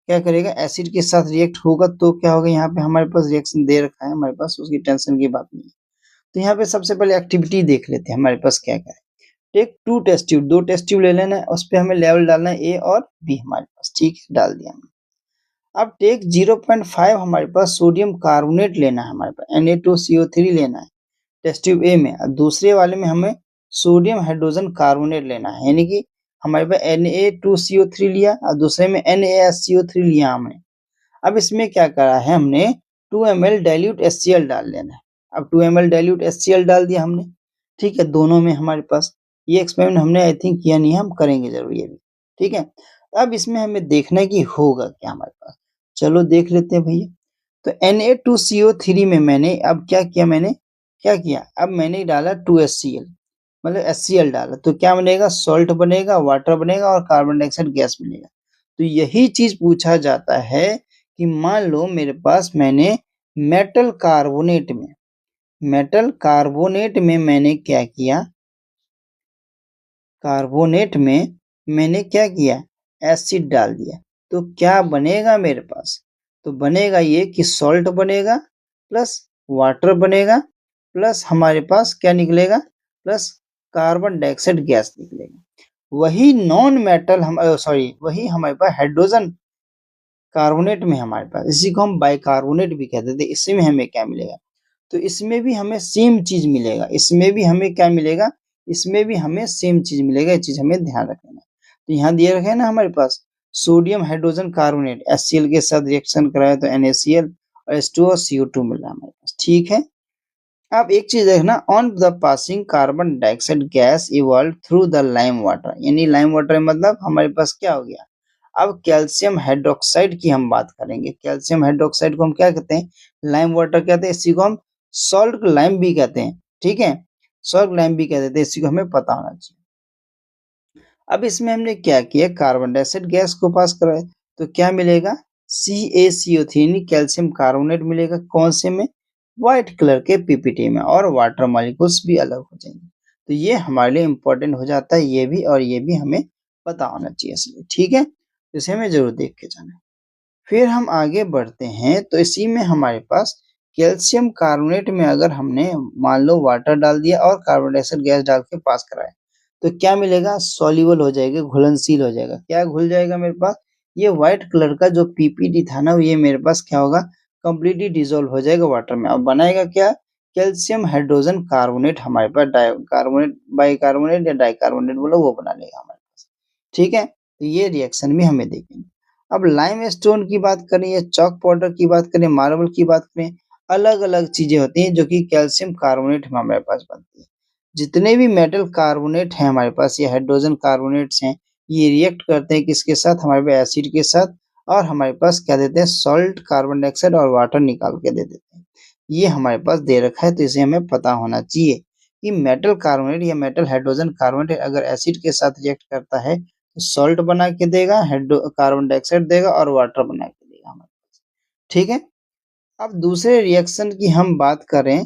क्या करेगा, एसिड के साथ रिएक्ट होगा तो क्या होगा, यहाँ पे हमारे पास रिएक्शन दे रखा है हमारे पास, उसकी टेंशन की बात नहीं है। तो यहाँ पे सबसे पहले एक्टिविटी देख लेते हैं हमारे पास क्या क्या है। Take 2 test tube, 2 test tube ले लेना है, उस पर हमें लेवल डालना है A और B हमारे पास। ठीक है, डाल दिया हमने। अब टेक 0.5 हमारे पास सोडियम कार्बोनेट लेना है हमारे पास, Na2CO3 लेना है टेस्ट ट्यूब ए में। अब दूसरे वाले में हमें सोडियम हाइड्रोजन कार्बोनेट लेना है, यानी कि हमारे पास Na2CO3 लिया और दूसरे में NaSCO3 लिया हमने। अब इसमें क्या करा है हमने, 2 ml डाइल्यूट HCl डाल लेना है। अब 2 ml डाइल्यूट HCl डाल दिया हमने। ठीक है, दोनों में हमारे पास, ये एक्सपेरिमेंट हमने आई थिंक किया नहीं है, हम करेंगे जरूर ये भी। ठीक है, अब इसमें हमें देखना है कि होगा क्या हमारे पास। चलो देख लेते हैं भैया। तो Na2CO3 में मैंने अब क्या किया, मैंने क्या किया, अब मैंने डाला 2HCl, मतलब HCl डाला, तो क्या बनेगा, सॉल्ट बनेगा, वाटर बनेगा और कार्बन डाइऑक्साइड गैस बनेगा। तो यही चीज पूछा जाता है कि मान लो मेरे पास मैंने मेटल कार्बोनेट में, मेटल कार्बोनेट में मैंने क्या किया, कार्बोनेट में मैंने क्या किया, एसिड डाल दिया, तो क्या बनेगा मेरे पास, तो बनेगा ये कि सॉल्ट बनेगा प्लस वाटर बनेगा प्लस हमारे पास क्या निकलेगा, प्लस कार्बन डाइऑक्साइड गैस निकलेगा। वही नॉन मेटल हम, सॉरी, वही हमारे पास हाइड्रोजन कार्बोनेट में हमारे पास, इसी को हम बाइकार्बोनेट भी कहते थे, इसमें हमें क्या मिलेगा, तो इसमें भी हमें सेम चीज मिलेगा, इसमें भी हमें क्या मिलेगा, इसमें भी हमें सेम चीज मिलेगा, ये चीज हमें ध्यान रखना है। तो यहाँ दिए रखे हैं ना हमारे पास सोडियम हाइड्रोजन कार्बोनेट HCl के साथ रिएक्शन कराया तो NaCl और H2O और CO2 मिल रहा है हमारे पास, ठीक है। अब एक चीज देखना, on the passing carbon dioxide gas evolve through the lime water, यानी लाइम वाटर मतलब हमारे पास क्या हो गया, अब कैल्शियम हाइड्रोक्साइड की हम बात करेंगे, कैल्शियम हाइड्रोक्साइड को हम क्या कहते हैं, लाइम वाटर कहते हैं, इसी को हम सॉल्ट लाइम भी कहते हैं, ठीक है, सॉल्ट लाइम भी कहते हैं, इसी को हमें पता होना चाहिए। अब इसमें हमने क्या किया, कार्बन डाइऑक्साइड गैस को पास कराया तो क्या मिलेगा, CaCO3 कैल्शियम कार्बोनेट मिलेगा, कौन से में, व्हाइट कलर के पीपीटी में, और वाटर मॉलिक्यूल्स भी अलग हो जाएंगे। तो ये हमारे लिए इंपॉर्टेंट हो जाता है, ये भी और ये भी हमें पता होना चाहिए इसलिए, ठीक है, इसे हमें जरूर देख के जाना है। फिर हम आगे बढ़ते हैं तो इसी में हमारे पास कैल्शियम कार्बोनेट में अगर हमने मान लो वाटर डाल दिया और कार्बन डाइऑक्साइड गैस डाल के पास कराया तो क्या मिलेगा, सॉल्युबल हो जाएगा, घुलनशील हो जाएगा, क्या घुल जाएगा मेरे पास, ये व्हाइट कलर का जो पीपीटी था ना, ये मेरे पास क्या होगा, कंप्लीटली डिसॉल्व हो जाएगा वाटर में। अब बनाएगा क्या, कैल्शियम हाइड्रोजन कार्बोनेट, हमारे पास कार्बोनेट बाइकार्बोनेट या डाइकार्बोनेट बोलो वो बना लेगा हमारे पास, ठीक है। तो ये रिएक्शन भी हमें देखेंगे। अब लाइम स्टोन की बात करें या चॉक पाउडर की बात करें, मार्बल की बात करें, अलग अलग चीजें होती हैं जो कि कैल्शियम कार्बोनेट में हमारे पास बनती है। जितने भी मेटल कार्बोनेट हैं हमारे पास, ये हाइड्रोजन कार्बोनेट्स हैं, ये रिएक्ट करते हैं किसके साथ, हमारे पास एसिड के साथ, और हमारे पास क्या देते हैं, सॉल्ट, कार्बन डाइऑक्साइड और वाटर निकाल के दे देते हैं। ये हमारे पास दे रखा है, तो इसे हमें पता होना चाहिए कि मेटल कार्बोनेट या मेटल हाइड्रोजन कार्बोनेट अगर एसिड के साथ रिएक्ट करता है तो सॉल्ट बना के देगा, कार्बन डाइऑक्साइड देगा और वाटर बना के देगा हमारे पास, ठीक है। अब दूसरे रिएक्शन की हम बात करें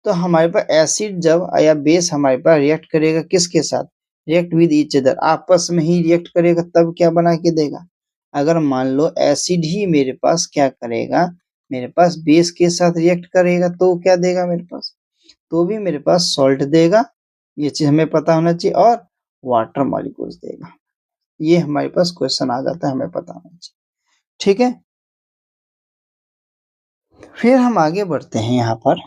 तो हमारे पास एसिड जब या बेस हमारे पास रिएक्ट करेगा किसके साथ, रिएक्ट विद ईच अदर, आपस में ही रिएक्ट करेगा, तब क्या बना के देगा, अगर मान लो एसिड ही मेरे पास क्या करेगा, मेरे पास बेस के साथ रिएक्ट करेगा तो क्या देगा मेरे पास, तो भी मेरे पास सॉल्ट देगा, ये चीज हमें पता होना चाहिए, और वाटर मॉलिक्यूल्स देगा। ये हमारे पास क्वेश्चन आ जाता है, हमें पता होना चाहिए, ठीक है। फिर हम आगे बढ़ते हैं यहाँ पर,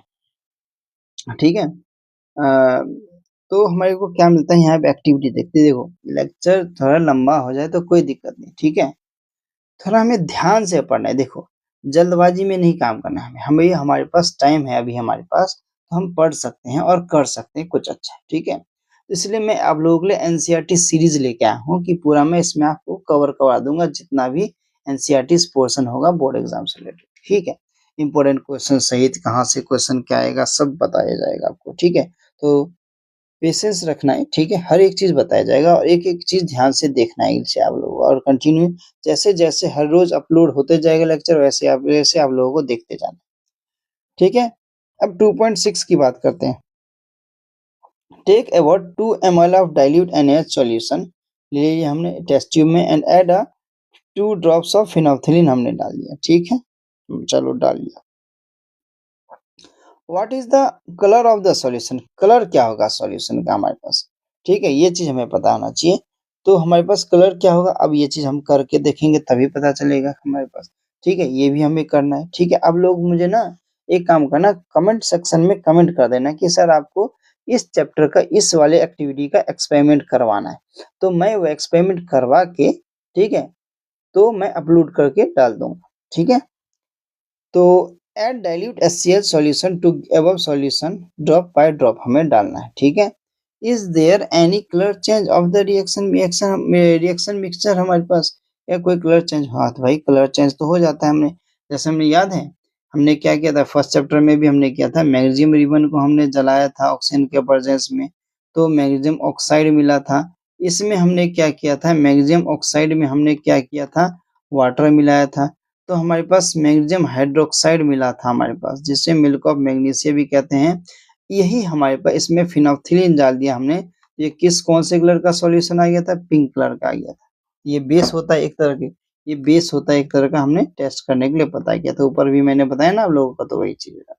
ठीक है। तो हमारे को क्या मिलता है यहाँ पे, एक्टिविटी देखते हैं। देखो लेक्चर थोड़ा लंबा हो जाए तो कोई दिक्कत नहीं, ठीक है, थोड़ा हमें ध्यान से पढ़ना है। देखो जल्दबाजी में नहीं काम करना है हमें, हमारे पास टाइम है अभी हमारे पास, तो हम पढ़ सकते हैं और कर सकते हैं कुछ अच्छा, ठीक है। तो इसलिए मैं आप लोगों के लिए एनसीईआरटी सीरीज लेके आया हूँ कि पूरा मैं इसमें आपको कवर करवा दूंगा जितना भी एनसीईआरटी पोर्शन होगा बोर्ड एग्जाम से रिलेटेड, ठीक है। इंपॉर्टेंट क्वेश्चन सहित कहाँ से क्वेश्चन क्या आएगा सब बताया जाएगा आपको, ठीक है। तो पेशेंस रखना है, ठीक है, हर एक चीज बताया जाएगा और एक एक चीज ध्यान से देखना है इसे आप लोगों को, और कंटिन्यू जैसे जैसे हर रोज अपलोड होते जाएगा लेक्चर वैसे आप लोगों को देखते जाना, ठीक है। अब 2.6 की बात करते हैं। Take about 2 ml of dilute NaH solution ले लिया हमने टेस्ट ट्यूब में, and add 2 drops of phenolphthalein हमने डाल दिया, ठीक है, चलो डाल दिया। What is the colour of the solution, colour क्या होगा सॉल्यूशन का हमारे पास, ठीक है, ये चीज हमें पता होना चाहिए। तो हमारे पास कलर क्या होगा, अब ये चीज हम करके देखेंगे तभी पता चलेगा हमारे पास, ठीक है, ये भी हमें करना है, ठीक है। अब लोग मुझे ना एक काम करना, कमेंट सेक्शन में कमेंट कर देना कि सर आपको इस चैप्टर का इस वाले एक्टिविटी का एक्सपेरिमेंट करवाना है, तो मैं वो एक्सपेरिमेंट करवा के, ठीक है, तो मैं अपलोड करके डाल दूंगा, ठीक है। तो add dilute HCl solution to above solution drop by drop हमें डालना है, ठीक है। Is there any colour change of the reaction mixture, हमारे पास या कोई कलर चेंज, हाँ तो भाई कलर चेंज तो हो जाता है, हमने जैसे हमें याद है हमने क्या किया था फर्स्ट चैप्टर में भी हमने किया था, मैग्नीशियम रिबन को हमने जलाया था ऑक्सीजन के प्रेजेंस में, तो मैग्नीशियम ऑक्साइड मिला था। इसमें हमने क्या किया था, मैग्नीशियम ऑक्साइड में हमने क्या किया था, वाटर मिलाया था, तो हमारे पास मैग्नीशियम हाइड्रोक्साइड मिला था हमारे पास, जिसे मिल्क ऑफ मैग्नीशिया भी कहते हैं। यही हमारे पास, इसमें फिनोल्फिथलीन डाल दिया हमने, ये किस कौन से कलर का सॉल्यूशन आ गया था, पिंक कलर का आ गया था। ये बेस होता है एक तरह के, ये बेस होता है एक तरह का, हमने टेस्ट करने के लिए पता किया था, ऊपर भी मैंने बताया ना आप लोगों को, तो वही चीज है।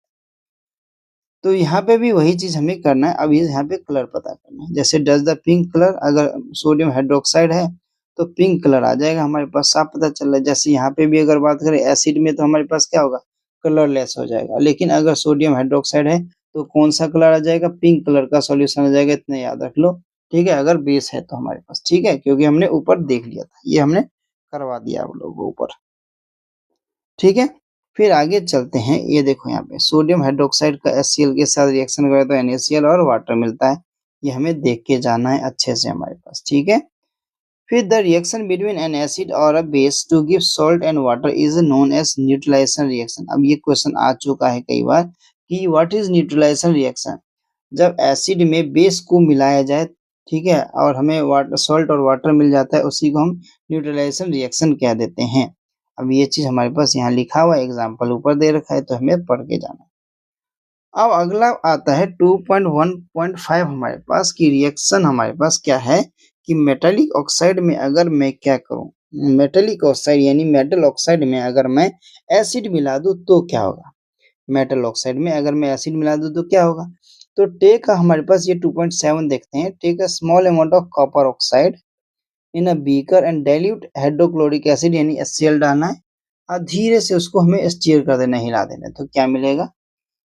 तो यहाँ पे भी वही चीज हमें करना है, अब ये यहाँ पे कलर पता करना है, जैसे डज द पिंक कलर, अगर सोडियम हाइड्रोक्साइड है तो पिंक कलर आ जाएगा हमारे पास, साफ पता चल रहा है। जैसे यहाँ पे भी अगर बात करें एसिड में तो हमारे पास क्या होगा, कलरलेस हो जाएगा। लेकिन अगर सोडियम हाइड्रोक्साइड है तो कौन सा कलर आ जाएगा, पिंक कलर का सॉल्यूशन आ जाएगा, इतना याद रख लो। ठीक है, अगर बेस है तो हमारे पास, ठीक है, क्योंकि हमने ऊपर देख लिया था, ये हमने करवा दिया आप लोगों को ऊपर। ठीक है, फिर आगे चलते हैं। ये देखो यहाँ पे सोडियम हाइड्रोक्साइड का HCl के साथ रिएक्शन करे तो NaCl और वाटर मिलता है। ये हमें देख के जाना है अच्छे से हमारे पास, ठीक है। फिर the reaction between an acid और a base to give salt and water is known as neutralisation reaction. अब ये क्वेश्चन आ चुका है कई बार कि व्हाट इज न्यूट्रलाइजेशन रिएक्शन। जब एसिड में बेस को मिलाया जाए, ठीक है, और हमें वाटर सॉल्ट और वाटर मिल जाता है, उसी को हम न्यूट्रलाइजेशन रिएक्शन कह देते हैं। अब ये चीज हमारे पास यहाँ लिखा हुआ है, एग्जाम्पल ऊपर दे रखा है, तो हमें पढ़ के जाना है। अब अगला आता है 2.1.5 हमारे पास की रिएक्शन हमारे पास क्या है कि मेटालिक ऑक्साइड में अगर मैं क्या करूं, मेटालिक ऑक्साइड यानी मेटल ऑक्साइड में अगर मैं एसिड मिला दूं तो क्या होगा। मेटल ऑक्साइड में अगर मैं एसिड मिला दूं तो क्या होगा। तो टेक हमारे पास ये 2.7 देखते हैं। Take a small amount of copper oxide in a beaker and dilute hydrochloric acid यानी HCl डालना है और धीरे से उसको हमें स्टीयर कर देना, हिला देना। तो क्या मिलेगा,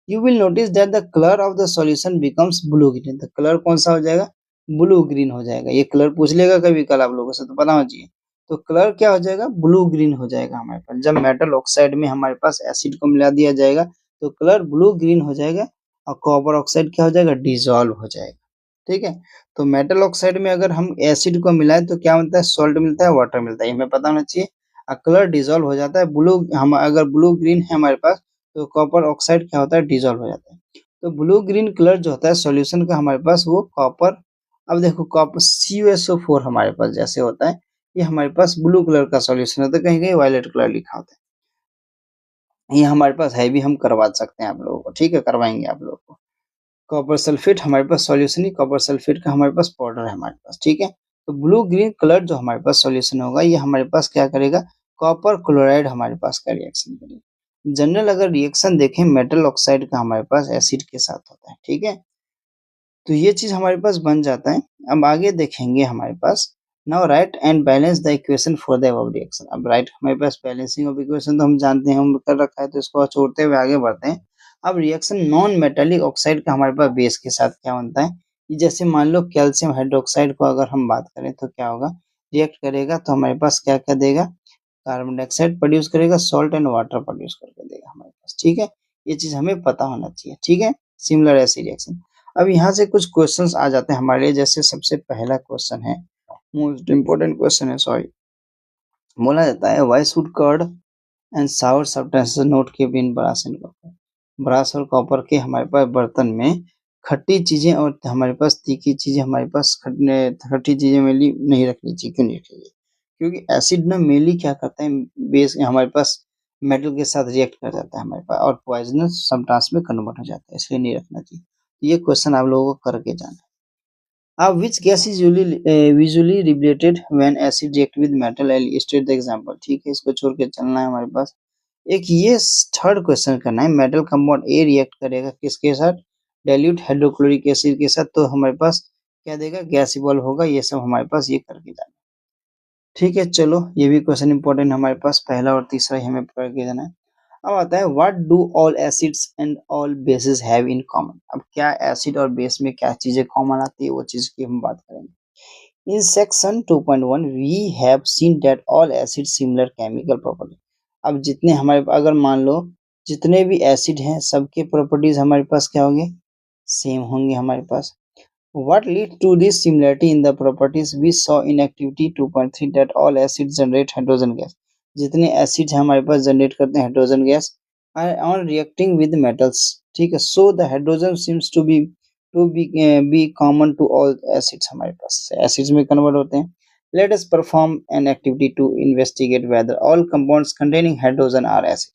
you will notice that the color of the solution becomes blue green। तो कलर कौन सा हो जाएगा, ब्लू ग्रीन हो जाएगा। ये कलर पूछ लेगा कभी कल आप लोगों से, तो पता होना चाहिए। तो कलर क्या हो जाएगा, ब्लू ग्रीन हो जाएगा हमारे पास। जब मेटल ऑक्साइड में हमारे पास एसिड को मिला दिया जाएगा तो कलर ब्लू ग्रीन हो जाएगा और कॉपर ऑक्साइड क्या हो जाएगा, डिजोल्व हो जाएगा। ठीक है, तो मेटल ऑक्साइड में अगर हम एसिड को मिलाएं तो क्या मिलता है, सॉल्ट मिलता है, वाटर मिलता है, ये हमें पता होना चाहिए। और कलर डिजोल्व हो जाता है ब्लू, हम अगर ब्लू ग्रीन है हमारे पास तो कॉपर ऑक्साइड क्या होता है, डिजोल्व हो जाता है। तो ब्लू ग्रीन कलर जो होता है सॉल्यूशन का हमारे पास वो कॉपर। अब देखो कॉपर CuSO4 हमारे पास जैसे होता है, ये हमारे पास ब्लू कलर का सॉल्यूशन होता है, कहीं कहीं वायलेट कलर लिखा होता है। ये हमारे पास है भी, हम करवा सकते हैं आप लोगों को, ठीक है, करवाएंगे आप लोगों को। कॉपर सल्फेट हमारे पास सॉल्यूशन ही, कॉपर सल्फेट का हमारे पास पाउडर है हमारे पास, ठीक है। तो ब्लू ग्रीन कलर जो हमारे पास सॉल्यूशन होगा ये हमारे पास क्या करेगा, कॉपर क्लोराइड हमारे पास का रिएक्शन करेगा। जनरल अगर रिएक्शन देखें मेटल ऑक्साइड का हमारे पास एसिड के साथ होता है, ठीक है। तो ये चीज हमारे पास बन जाता है। अब आगे देखेंगे हमारे पास, now write and balance the equation for the above reaction. अब राइट हमारे पास बैलेंसिंग ऑफ इक्वेशन तो हम जानते हैं, हम कर रखा है, तो इसको छोड़ते हुए आगे बढ़ते हैं। अब रिएक्शन नॉन मेटालिक ऑक्साइड का हमारे पास बेस के साथ क्या बनता है, कि जैसे मान लो कैल्शियम हाइड्रोक्साइड को अगर हम बात करें तो क्या होगा, रिएक्ट करेगा तो हमारे पास क्या क्या देगा, कार्बन डाइऑक्साइड प्रोड्यूस करेगा, सॉल्ट एंड वाटर प्रोड्यूस करके देगा हमारे पास, ठीक है। ये चीज हमें पता होना चाहिए, ठीक है, सिमिलर ऐसी रिएक्शन। अब यहाँ से कुछ क्वेश्चंस आ जाते हैं हमारे लिए। जैसे सबसे पहला क्वेश्चन है, मोस्ट इम्पोर्टेंट क्वेश्चन है, सॉरी, बोला जाता है why should curd and sour substances not keep in brass and copper. Brass और कॉपर के हमारे पास बर्तन में खट्टी चीजें और हमारे पास तीखी चीजें हमारे पास खट्टी चीजें मेनली नहीं रखनी चाहिए। क्यों नहीं रखनी चाहिए, क्योंकि एसिड ना मेनली क्या करता है, बेस हमारे पास मेटल के साथ रिएक्ट कर जाता है हमारे पास और पॉइजनस सब्सटेंस में कन्वर्ट हो जाता है, इसलिए नहीं रखना चाहिए। ये क्वेश्चन आप लोगों को करके जाना है। अब which gas is usually liberated when acid react with metal? I'll state the example। ठीक है, इसको छोड़ के चलना है हमारे पास। एक ये थर्ड क्वेश्चन करना है, मेटल कंपाउंड ए रिएक्ट करेगा किसके साथ, डाइल्यूट हाइड्रोक्लोरिक एसिड के साथ, तो हमारे पास क्या देगा, गैस इवॉल्व होगा। ये सब हमारे पास ये करके जाना है। ठीक है, चलो ये भी क्वेश्चन इंपॉर्टेंट हमारे पास, पहला और तीसरा ही हमें करके जाना है। अब आता है what do all acids and all basis have in common. अब क्या एसिड और बेस में क्या चीजें कॉमन आती है, वो चीज की हम बात करेंगे। In section 2.1 we have seen that all acid similar chemical property. अब जितने हमारे अगर मान लो जितने भी एसिड हैं सबके प्रॉपर्टीज हमारे पास क्या होंगे, सेम होंगे हमारे पास। What lead to this similarity in the properties we saw in activity 2.3 that all acids generate hydrogen gas। जितने एसिड हमारे पास जनरेट करते हैं hydrogen gas on reacting with metals, ठीक है। So the hydrogen seems to be common to all acids, हमारे पास acids में convert होते हैं। Let us perform an activity to investigate whether all compounds containing hydrogen are acid।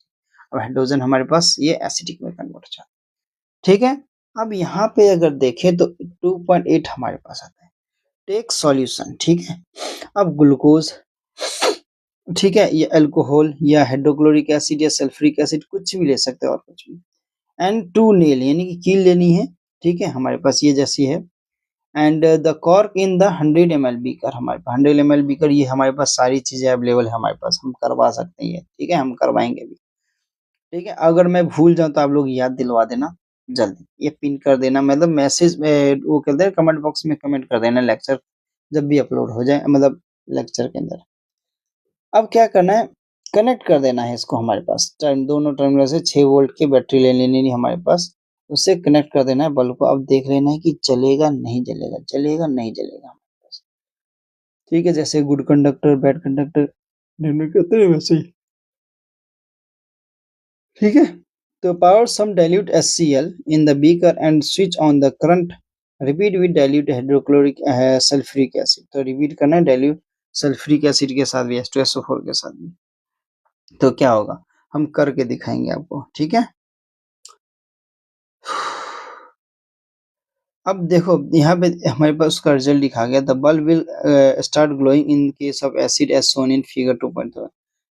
अब hydrogen हमारे पास ये acidic में कन्वर्ट हो जाता है, ठीक है। अब यहाँ पे अगर देखें तो 2.8 हमारे पास आता है, टेक सॉल्यूशन, ठीक है। अब ग्लूकोज, ठीक है, ये अल्कोहल या हाइड्रोक्लोरिक एसिड या सल्फ्यूरिक एसिड कुछ भी ले सकते हैं और कुछ भी। एंड टू नेल यानी कि कील लेनी है, ठीक है, हमारे पास ये जैसी है। And the cork in the 100 ml beaker, हमारे पास 100 ml बीकर, ये हमारे पास सारी चीजें अवेलेबल है हमारे पास, हम करवा सकते हैं ये, ठीक है, हम करवाएंगे भी, ठीक है। अगर मैं भूल जाऊं तो आप लोग याद दिलवा देना जल्दी, ये पिन कर देना, मतलब मैसेज वो कहते हैं कमेंट बॉक्स में कमेंट कर देना लेक्चर जब भी अपलोड हो जाए, मतलब लेक्चर के अंदर। अब क्या करना है, कनेक्ट कर देना है इसको हमारे पास, दोनों टर्मिनल से 6 वोल्ट की बैटरी ले लेनी है हमारे पास, उससे कनेक्ट कर देना है बल्ब को। अब देख लेना है कि चलेगा नहीं जलेगा, चलेगा नहीं जलेगा हमारे पास, ठीक है। जैसे गुड कंडक्टर बैड कंडक्टर कहते हैं वैसे ही, ठीक है। तो pour some dilute HCl in the beaker and switch on the current, repeat with dilute hydrochloric sulphuric acid, तो रिपीट करना है dilute सल्फ्यूरिक एसिड के साथ भी, H2SO4 के साथ भी। तो क्या होगा, हम करके दिखाएंगे आपको, ठीक है। अब देखो यहाँ पे हमारे पास उसका रिजल्ट दिखा गया, the bulb will start glowing in case of acid as shown in figure 2.2।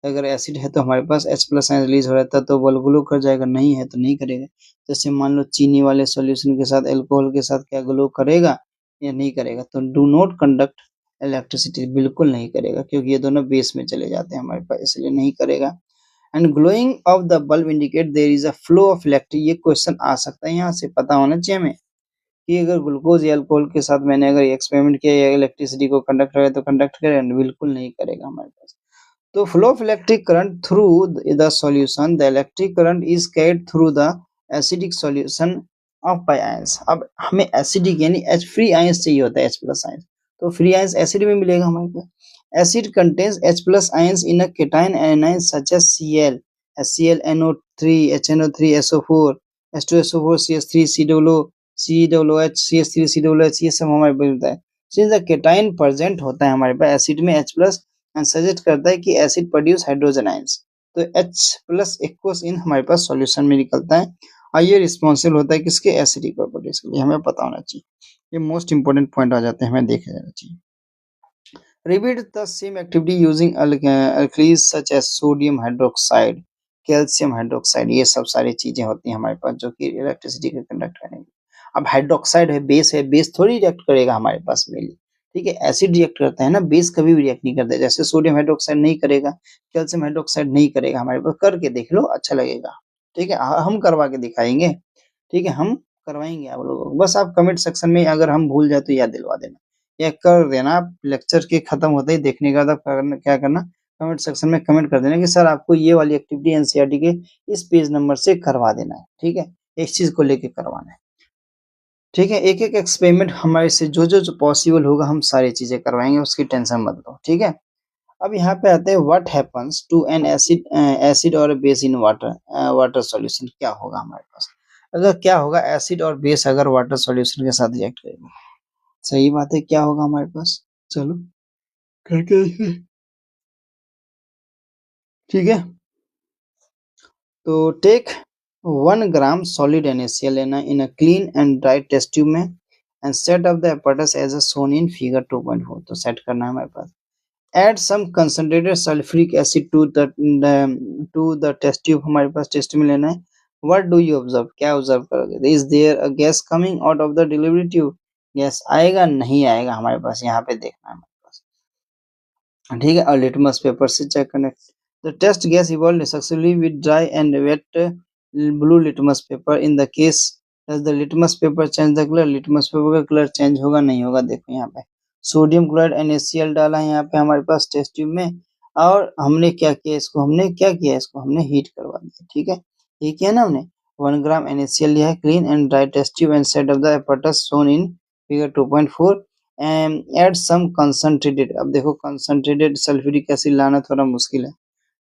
अगर एसिड है तो हमारे पास H प्लस आयन रिलीज हो रहा था तो बल्ब ग्लो कर जाएगा, नहीं है तो नहीं करेगा। जैसे मान लो चीनी वाले सॉल्यूशन के साथ अल्कोहल के साथ क्या ग्लो करेगा या नहीं करेगा, तो डू नॉट कंडक्ट इलेक्ट्रिसिटी, बिल्कुल नहीं करेगा, क्योंकि ये दोनों बेस में चले जाते हैं हमारे पास, इसलिए नहीं करेगा। And glowing of the bulb indicate there is a flow of electric, ये क्वेश्चन आ सकता है, यहाँ से पता होना चाहिए हमें कि अगर ग्लूकोज या अल्कोहल के साथ मैंने अगर एक्सपेरिमेंट किया या इलेक्ट्रिसिटी को कंडक्ट करेगा तो कंडक्ट करेगा, बिल्कुल नहीं करेगा हमारे पास। तो flow of electric current through the solution, the electric current is carried through the acidic solution of by ions. अब हमें एसिडिक यानी H फ्री आयंस चाहिए होता है, H प्लस आयंस, तो फ्री आयंस एसिड में मिलेगा हमारे पास। Acid contains H plus ions in a cation anion such as Cl, HCl, NO3, HNO3, SO4, H2SO4, CH3, COOH, CH3, COOH, ये सब हमारे पास होता है। सिंस द केटायन प्रेजेंट होता है हमारे पास एसिड में H प्लस, एंड सजेस्ट करता है कि एसिड प्रोड्यूस हाइड्रोजन आयंस, तो H प्लस एक्वस इन हमारे पास सॉल्यूशन में निकलता है, और ये रिस्पॉन्सिबल होता है किसके, एसिडिक प्रॉपर्टीज के लिए, हमें पता होना चाहिए। ये मोस्ट इंपोर्टेंट पॉइंट आ जाते हैं, हमें देखा जाना चाहिए। Repeat the same activity using alkalis such as sodium hydroxide, calcium hydroxide, ये सब सारी चीजें होती हैं हमारे पास जो कि इलेक्ट्रिसिटी को कंडक्ट करेंगे। अब हाइड्रोक्साइड है, बेस थोड़ी रिएक्ट करेगा हमारे पास मेनली, ठीक है, एसिड रिएक्ट करता है ना, बेस कभी भी रिएक्ट नहीं करता, जैसे सोडियम हाइड्रोक्साइड नहीं करेगा, कैल्शियम हाइड्रोक्साइड नहीं करेगा हमारे पास, करके देख लो, अच्छा लगेगा, ठीक है, हम करवा के दिखाएंगे, ठीक है, हम करवाएंगे आप लोगों को, बस आप कमेंट सेक्शन में अगर हम भूल जाए तो याद दिलवा देना या कर देना, आप लेक्चर के खत्म होते ही देखने का क्या करना, कमेंट सेक्शन में कमेंट कर देना कि सर आपको ये वाली एक्टिविटी एनसीईआरटी के इस पेज नंबर से करवा देना है, ठीक है, इस चीज को लेके करवाना है, ठीक है। एक एक एक्सपेरिमेंट हमारे से जो पॉसिबल होगा हम सारी चीजें करवाएंगे, उसकी टेंशन मत लो, ठीक है। अब यहाँ पे आते हैं what happens to an acid और बेस इन वाटर सॉल्यूशन, क्या होगा हमारे पास अगर, क्या होगा एसिड और बेस अगर वाटर सॉल्यूशन के साथ रिएक्ट करेगा, सही बात है, क्या होगा हमारे पास, चलो करके देखते, ठीक है। तो टेक 1 ग्राम सॉलिड NaCl लेना in a clean and dry test tube में, and set up the apparatus as a shown in figure 2.4, तो सेट करना है हमारे पास। Add some concentrated sulfuric acid to the test tube, हमारे पास टेस्ट में लेना है। What do you observe, क्या ऑब्जर्व करोगे, is there a gas coming out of the delivery tube, gas आएगा नहीं आएगा हमारे पास, यहाँ पे देखना है हमारे पास, ठीक है। और लिटमस पेपर से चेक करना, the test gas evolve successfully with dry and wet blue litmus paper, in the case does the litmus paper change the colour, litmus paper का कलर चेंज होगा नहीं होगा, देखो यहाँ पे सोडियम क्लोराइड NaCl डाला है यहाँ पे हमारे पास टेस्ट ट्यूब में, और हमने क्या किया इसको, हमने हीट करवा दिया, ठीक है, ये किया ना हमने। 1 ग्राम NaCl लिया है, clean and dry test tube and set of the apparatus shown in figure 2.4, add some concentrated, अब देखो कंसंट्रेटेड सल्फ्यूरिक एसिड लाना थोड़ा मुश्किल है,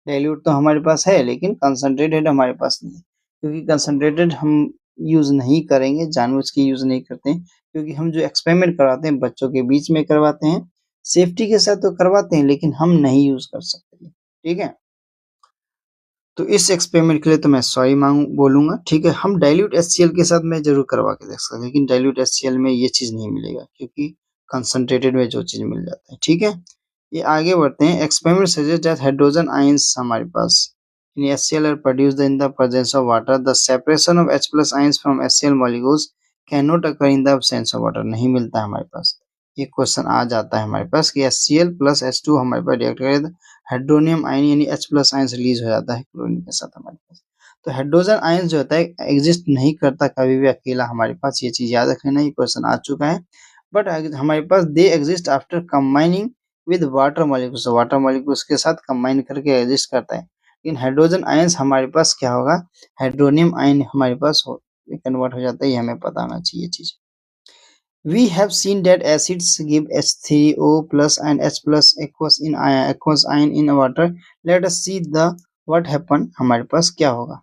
डाइल्यूट तो हमारे पास है लेकिन कंसंट्रेटेड हमारे पास नहीं है, क्योंकि कंसंट्रेटेड हम यूज नहीं करेंगे, जानबूझ के यूज नहीं करते हैं, क्योंकि हम जो एक्सपेरिमेंट करवाते हैं बच्चों के बीच में करवाते हैं, सेफ्टी के साथ तो करवाते हैं लेकिन हम नहीं यूज कर सकते, ठीक है। तो इस एक्सपेरिमेंट के लिए तो मैं सॉरी बोलूंगा, ठीक है। हम डाइल्यूट HCl के साथ मैं जरूर करवा के देख सकता हूँ, लेकिन डाइल्यूट HCl में ये चीज नहीं मिलेगा, क्योंकि कंसंट्रेटेड में जो चीज मिल जाता है, ठीक है। ये आगे बढ़ते हैं, experiment suggest that hydrogen ions हमारे पास in HCl are produced in the presence of water. The separation of H plus ions from HCl molecules can not occur in the absence of water, नहीं मिलता है हमारे पास। ये question आ जाता है हमारे पास कि HCl प्लस H2 हमारे पास रिएक्ट करे तो हाइड्रोनियम आयन यानी H प्लस आयन रिलीज हो जाता है क्लोरीन के साथ हमारे पास। तो हाइड्रोजन आयन जो होता है एग्जिस्ट नहीं करता कभी भी अकेला हमारे पास, ये चीज याद रख लेना, ये क्वेश्चन आ चुका है। बट हमारे पास they exist after combining with water molecules, water molecules के साथ कंबाइन करके एग्जिस्ट करता है। लेकिन हाइड्रोजन आयंस हमारे पास क्या होगा, हाइड्रोनियम आयन हमारे पास कन्वर्ट हो जाता है, ये हमें पता होना चाहिए चीज। We have seen that acids give H3O plus and H plus aqueous ion in water. Let us see the what happen, हमारे पास क्या होगा,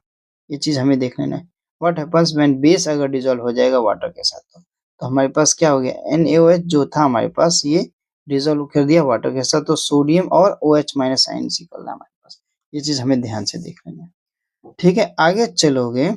ये चीज हमें देख लेना है। What happens when base अगर डिजोल्व हो जाएगा वाटर के साथ तो हमारे पास क्या हो गया, NaOH जो था हमारे पास ये डिजोल्व कर दिया वाटर के साथ, तो सोडियम और OH माइनस आयन निकल रहा है हमारे पास। ये चीज हमें ध्यान से देख लेना है। ठीक है, आगे चलोगे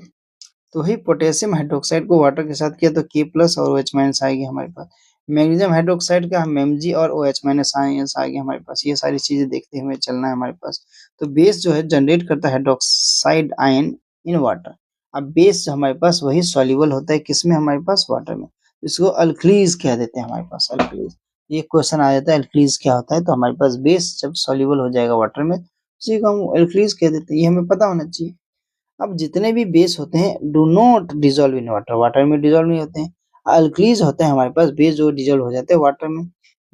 तो ही पोटेशियम हाइड्रोक्साइड को वाटर के साथ किया तो K प्लस और OH माइनस आएगी हमारे पास। मैग्नीशियम हाइड्रोक्साइड का Mg और OH माइनस आयंस आ गया हमारे पास। ये सारी चीजें देखते हुए चलना है हमारे पास। तो बेस जो है जनरेट करता है हाइड्रोक्साइड आयन इन वाटर। अब बेस हमारे पास वही सॉल्युबल होता है किसमें, हमारे पास वाटर में। इसको अल्कलीज कह देते हैं हमारे पास, अल्कलीज। ये क्वेश्चन आ जाता है अल्कलीज क्या होता है, तो हमारे पास बेस जब सॉल्युबल हो जाएगा वाटर में उसी को हम अल्कलीज कह देते हैं, ये हमें पता होना चाहिए। अब जितने भी बेस होते हैं do not dissolve in water, water में डिजोल्व नहीं होते हैं। अल्कलीज होते हैं हमारे पास बेस जो डिजोल्व हो जाते हैं वाटर में।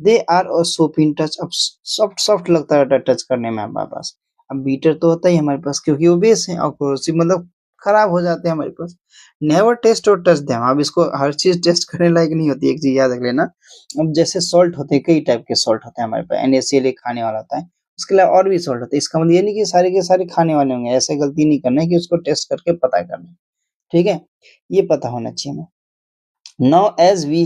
दे आर और सोप इन टच, अब सॉफ्ट सॉफ्ट लगता है टच करने में हमारे पास। अब बीटर तो होता ही हमारे पास क्योंकि वो बेस है, और कोरोसिव मतलब खराब हो जाते हैं हमारे पास। नेवर टेस्ट और टच देम, अब इसको हर चीज टेस्ट करने लायक नहीं होती, एक चीज याद रख लेना। अब जैसे सॉल्ट होते हैं, कई टाइप के सॉल्ट होते हैं हमारे पास, NaCl एक खाने वाला होता है, उसके अलावा और भी सॉल्ट होते हैं। इसका मतलब ये नहीं कि सारे के सारे खाने वाले होंगे, ऐसे गलती नहीं करना है कि उसको टेस्ट करके पता करना है। ठीक है, ये पता होना चाहिए हमें। Now as we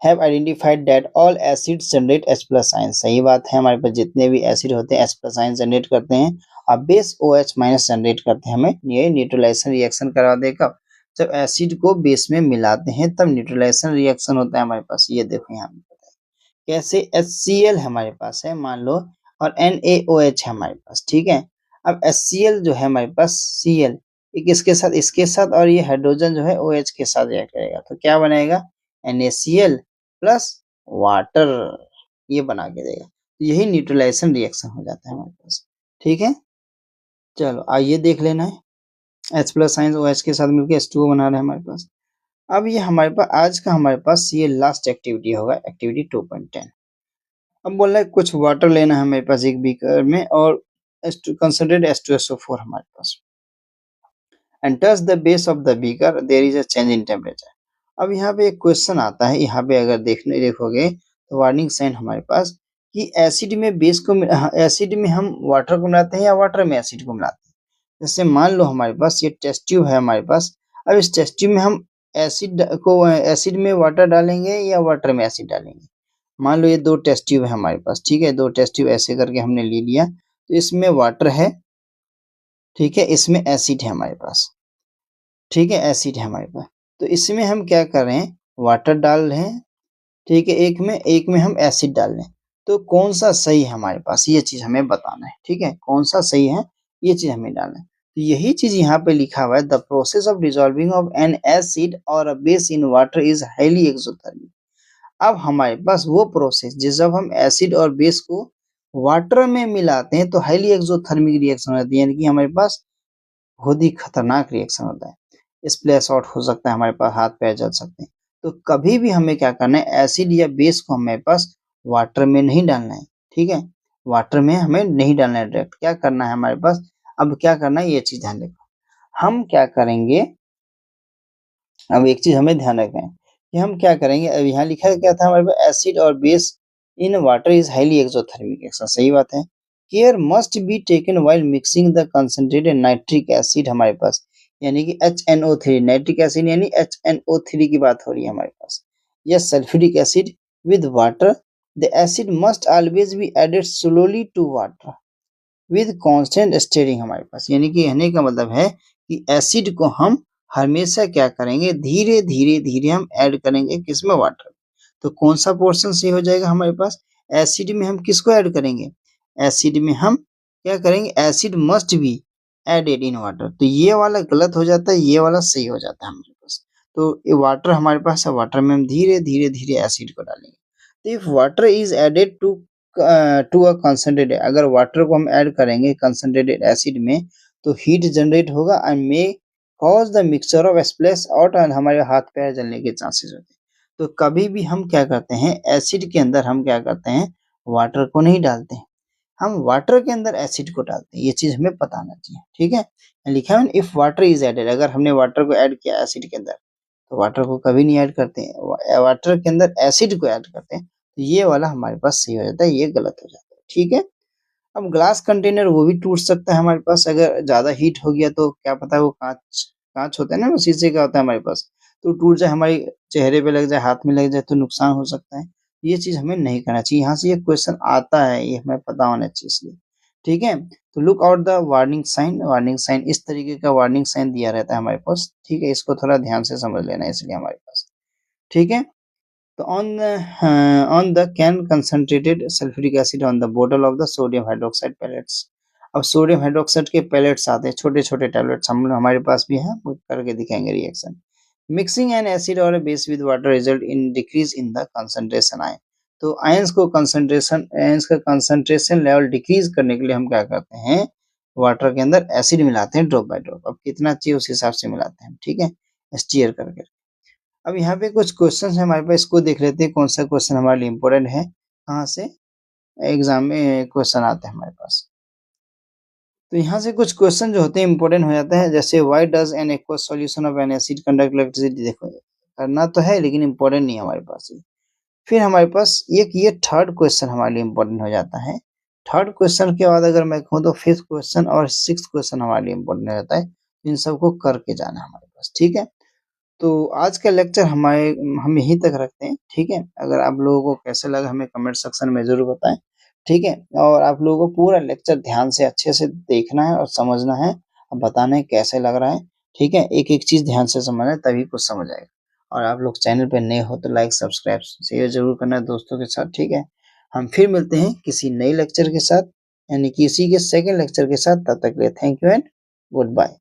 have identified that all acids generate H plus ion, सही बात है, हमारे पास जितने भी एसिड होते हैं H प्लस आयन जनरेट करते हैं, और बेस OH माइनस जनरेट करते हैं। हमें ये न्यूट्रलाइजेशन रिएक्शन करवा देगा, जब एसिड को बेस में मिलाते हैं तब न्यूट्रलाइजेशन रिएक्शन होता है हमारे पास। ये देखो यहाँ पे कैसे, HCl हमारे पास है मान लो, और NaOH है हमारे पास। ठीक है, अब HCl जो है हमारे पास Cl एक इसके साथ और ये हाइड्रोजन जो है OH के साथ रिएक्ट करेगा, तो क्या बनेगा, NaCl प्लस वाटर, ये बना के देगा। तो यही न्यूट्रलाइजेशन रिएक्शन हो जाता है हमारे पास। ठीक है, चलो आइए देख लेना है। H प्लस साइंस OH के साथ मिलकर H2O बना रहे हैं हमारे पास। अब ये हमारे पास आज का हमारे पास ये लास्ट एक्टिविटी होगा, एक्टिविटी 2.10। अब बोल रहा है कुछ वाटर लेना है हमारे पास एक बीकर में, और कंसंट्रेट H2SO4 हमारे पास, and touch the base of the beaker there is a change in temperature. अब यहाँ पे एक क्वेश्चन आता है, यहाँ पे अगर देखोगे तो वार्निंग साइन हमारे पास कि एसिड में बेस को, एसिड में हम वाटर को मिलाते हैं या वाटर में एसिड को मिलाते हैं। जैसे मान लो हमारे पास ये टेस्ट ट्यूब है हमारे पास, अब इस टेस्ट ट्यूब में हम एसिड में वाटर डालेंगे या वाटर में एसिड डालेंगे। मान लो ये दो टेस्ट ट्यूब है हमारे पास, ठीक है, दो टेस्ट ट्यूब ऐसे करके हमने ले लिया, तो इसमें वाटर है, ठीक है, इसमें एसिड है हमारे पास, ठीक है, एसिड है हमारे पास। तो इसमें हम क्या कर रहे हैं, वाटर डाल रहे हैं, ठीक है, एक में हम एसिड डाल रहे हैं। तो कौन सा सही है हमारे पास, ये चीज हमें बताना है। ठीक है, कौन सा सही है ये चीज हमें डालना है। तो यही चीज यहाँ पे लिखा हुआ है, the process of dissolving of an acid और a base in water is highly exothermic. अब हमारे पास वो प्रोसेस जिस जब हम एसिड और बेस को वाटर में मिलाते हैं तो हाईली एक्सोथर्मिक रिएक्शन होती है, यानी कि हमारे पास बहुत ही खतरनाक रिएक्शन होता है। स्प्लैश आउट हो सकता है, हमारे पास हाथ पैर जल सकते हैं। तो कभी भी हमें क्या करना है, एसिड या बेस को हमारे पास वाटर में नहीं डालना है। ठीक है, वाटर में हमें नहीं डालना है, डायरेक्ट क्या करना है हमारे पास, अब क्या करना है ये चीज ध्यान रखो। हम क्या करेंगे, अब एक चीज हमें ध्यान रखना है कि हम क्या करेंगे। अब यहाँ लिखा क्या था हमारे पास, एसिड और base in water is highly exothermic action, सही बात है। Care must be taken while mixing the concentrated nitric acid हमारे पास, यानी कि HNO3, नाइट्रिक एसिड यानी HNO3 की बात हो रही है हमारे पास, या sulphuric acid with water. The acid must always be added slowly to water with constant stirring हमारे पास, यानी कि कहने का मतलब है कि एसिड को हम हमेशा क्या करेंगे, धीरे धीरे धीरे हम ऐड करेंगे किसमें, वाटर। तो कौन सा पोर्शन सही हो जाएगा हमारे पास, एसिड में हम किसको ऐड करेंगे, एसिड में हम क्या करेंगे, acid must be added in water. तो ये वाला गलत हो जाता है, ये वाला सही हो जाता है हमारे पास। तो ये वाटर हमारे पास है, वाटर में हम धीरे-धीरे एसिड को डालेंगे। तो if water is added to a concentrated, अगर वाटर को हम ऐड करेंगे कंसंट्रेटेड एसिड में, तो हीट जनरेट होगा and may cause the mixture of splash out एंड हमारे हाथ-पैर जलने के चांसेस होते हैं। तो कभी भी हम क्या करते हैं, एसिड के अंदर हम क्या करते हैं, वाटर को नहीं डालते हैं। हम वाटर के अंदर एसिड को डालते हैं, ये चीज़ हमें पता आना चाहिए, ठीक है? लिखा है ना इफ वाटर इज़ एडेड, अगर हमने वाटर को ऐड किया एसिड के अंदर, तो वाटर को कभी नहीं ऐड करते हैं। वाटर के अंदर एसिड को ऐड करते हैं, तो ये वाला हमारे पास सही हो जाता है, ये गलत हो जाता है, ठीक है? अब ग्लास कंटेनर वो भी टूट सकता है हमारे पास, अगर ज़्यादा हीट हो गया तो क्या पता वो काँच काँच होता है ना, वो शीशे का होता है हमारे पास, तो टूट जाए, हमारे चेहरे पे लग जाए, हाथ में लग जाए तो नुकसान हो सकता है। ये चीज़ हमें नहीं करना चाहिए, यहाँ से ये क्वेश्चन आता है, ये हमें पता होना चाहिए इसलिए, ठीक है? तो look out the warning sign इस तरीके का वार्निंग साइन दिया रहता है हमारे पास, ठीक है? इसको थोड़ा ध्यान से समझ लेना है इसलिए हमारे पास, ठीक है? तो on the can concentrated sulfuric acid on the bottle of the sodium hydroxide pellets। अब सोडियम हाइड्रोक्साइड के पेलेट्स आते हैं, छोटे-छोटे टैबलेट्स हमारे पास भी हैं, वो करके दिखाएँगे रिएक्शन। मिक्सिंग एन एसिड और a base with water result in decrease in the concentration ion. तो आयंस का कंसंट्रेशन लेवल डिक्रीज करने के लिए हम क्या करते हैं, वाटर के अंदर एसिड मिलाते हैं ड्रॉप बाय ड्रॉप। अब कितना चाहिए उस हिसाब से मिलाते हैं, ठीक है? स्टीयर करके। अब यहाँ पे कुछ क्वेश्चंस हैं हमारे पास, इसको देख लेते हैं कौन-सा क्वेश्चन हमारे लिए इम्पोर्टेंट है, कहाँ से एग्ज़ाम में क्वेश्चन आते हैं हमारे पास। तो यहाँ से कुछ क्वेश्चन जो होते हैं इम्पोर्टेंट हो जाता है, जैसे why does an aqueous solution of an acid conduct electricity, देखो करना तो है लेकिन इम्पोर्टेंट नहीं है हमारे पास ये। फिर हमारे पास एक ये थर्ड क्वेश्चन हमारे लिए इम्पोर्टेंट हो जाता है। थर्ड क्वेश्चन के बाद अगर मैं कहूँ तो फिफ्थ क्वेश्चन और सिक्स्थ क्वेश्चन हमारे लिए इम्पोर्टेंट हो जाता है। इन सबको करके जाना है हमारे पास, ठीक है? तो आज का लेक्चर हम यहीं तक रखते हैं, ठीक है? अगर आप लोगों को कैसा लगा हमें कमेंट सेक्शन में ज़रूर बताएँ, ठीक है? और आप लोगों को पूरा लेक्चर ध्यान से अच्छे से देखना है और समझना है और बताना है कैसे लग रहा है, ठीक है? एक-एक चीज़ ध्यान से समझना है तभी कुछ समझ आएगा। और आप लोग चैनल पे नए हो तो लाइक, सब्सक्राइब, शेयर ज़रूर करना है दोस्तों के साथ, ठीक है? हम फिर मिलते हैं किसी नए लेक्चर के साथ, यानी कि इसी के सेकंड लेक्चर के साथ, तब तक के लिए thank you and good bye.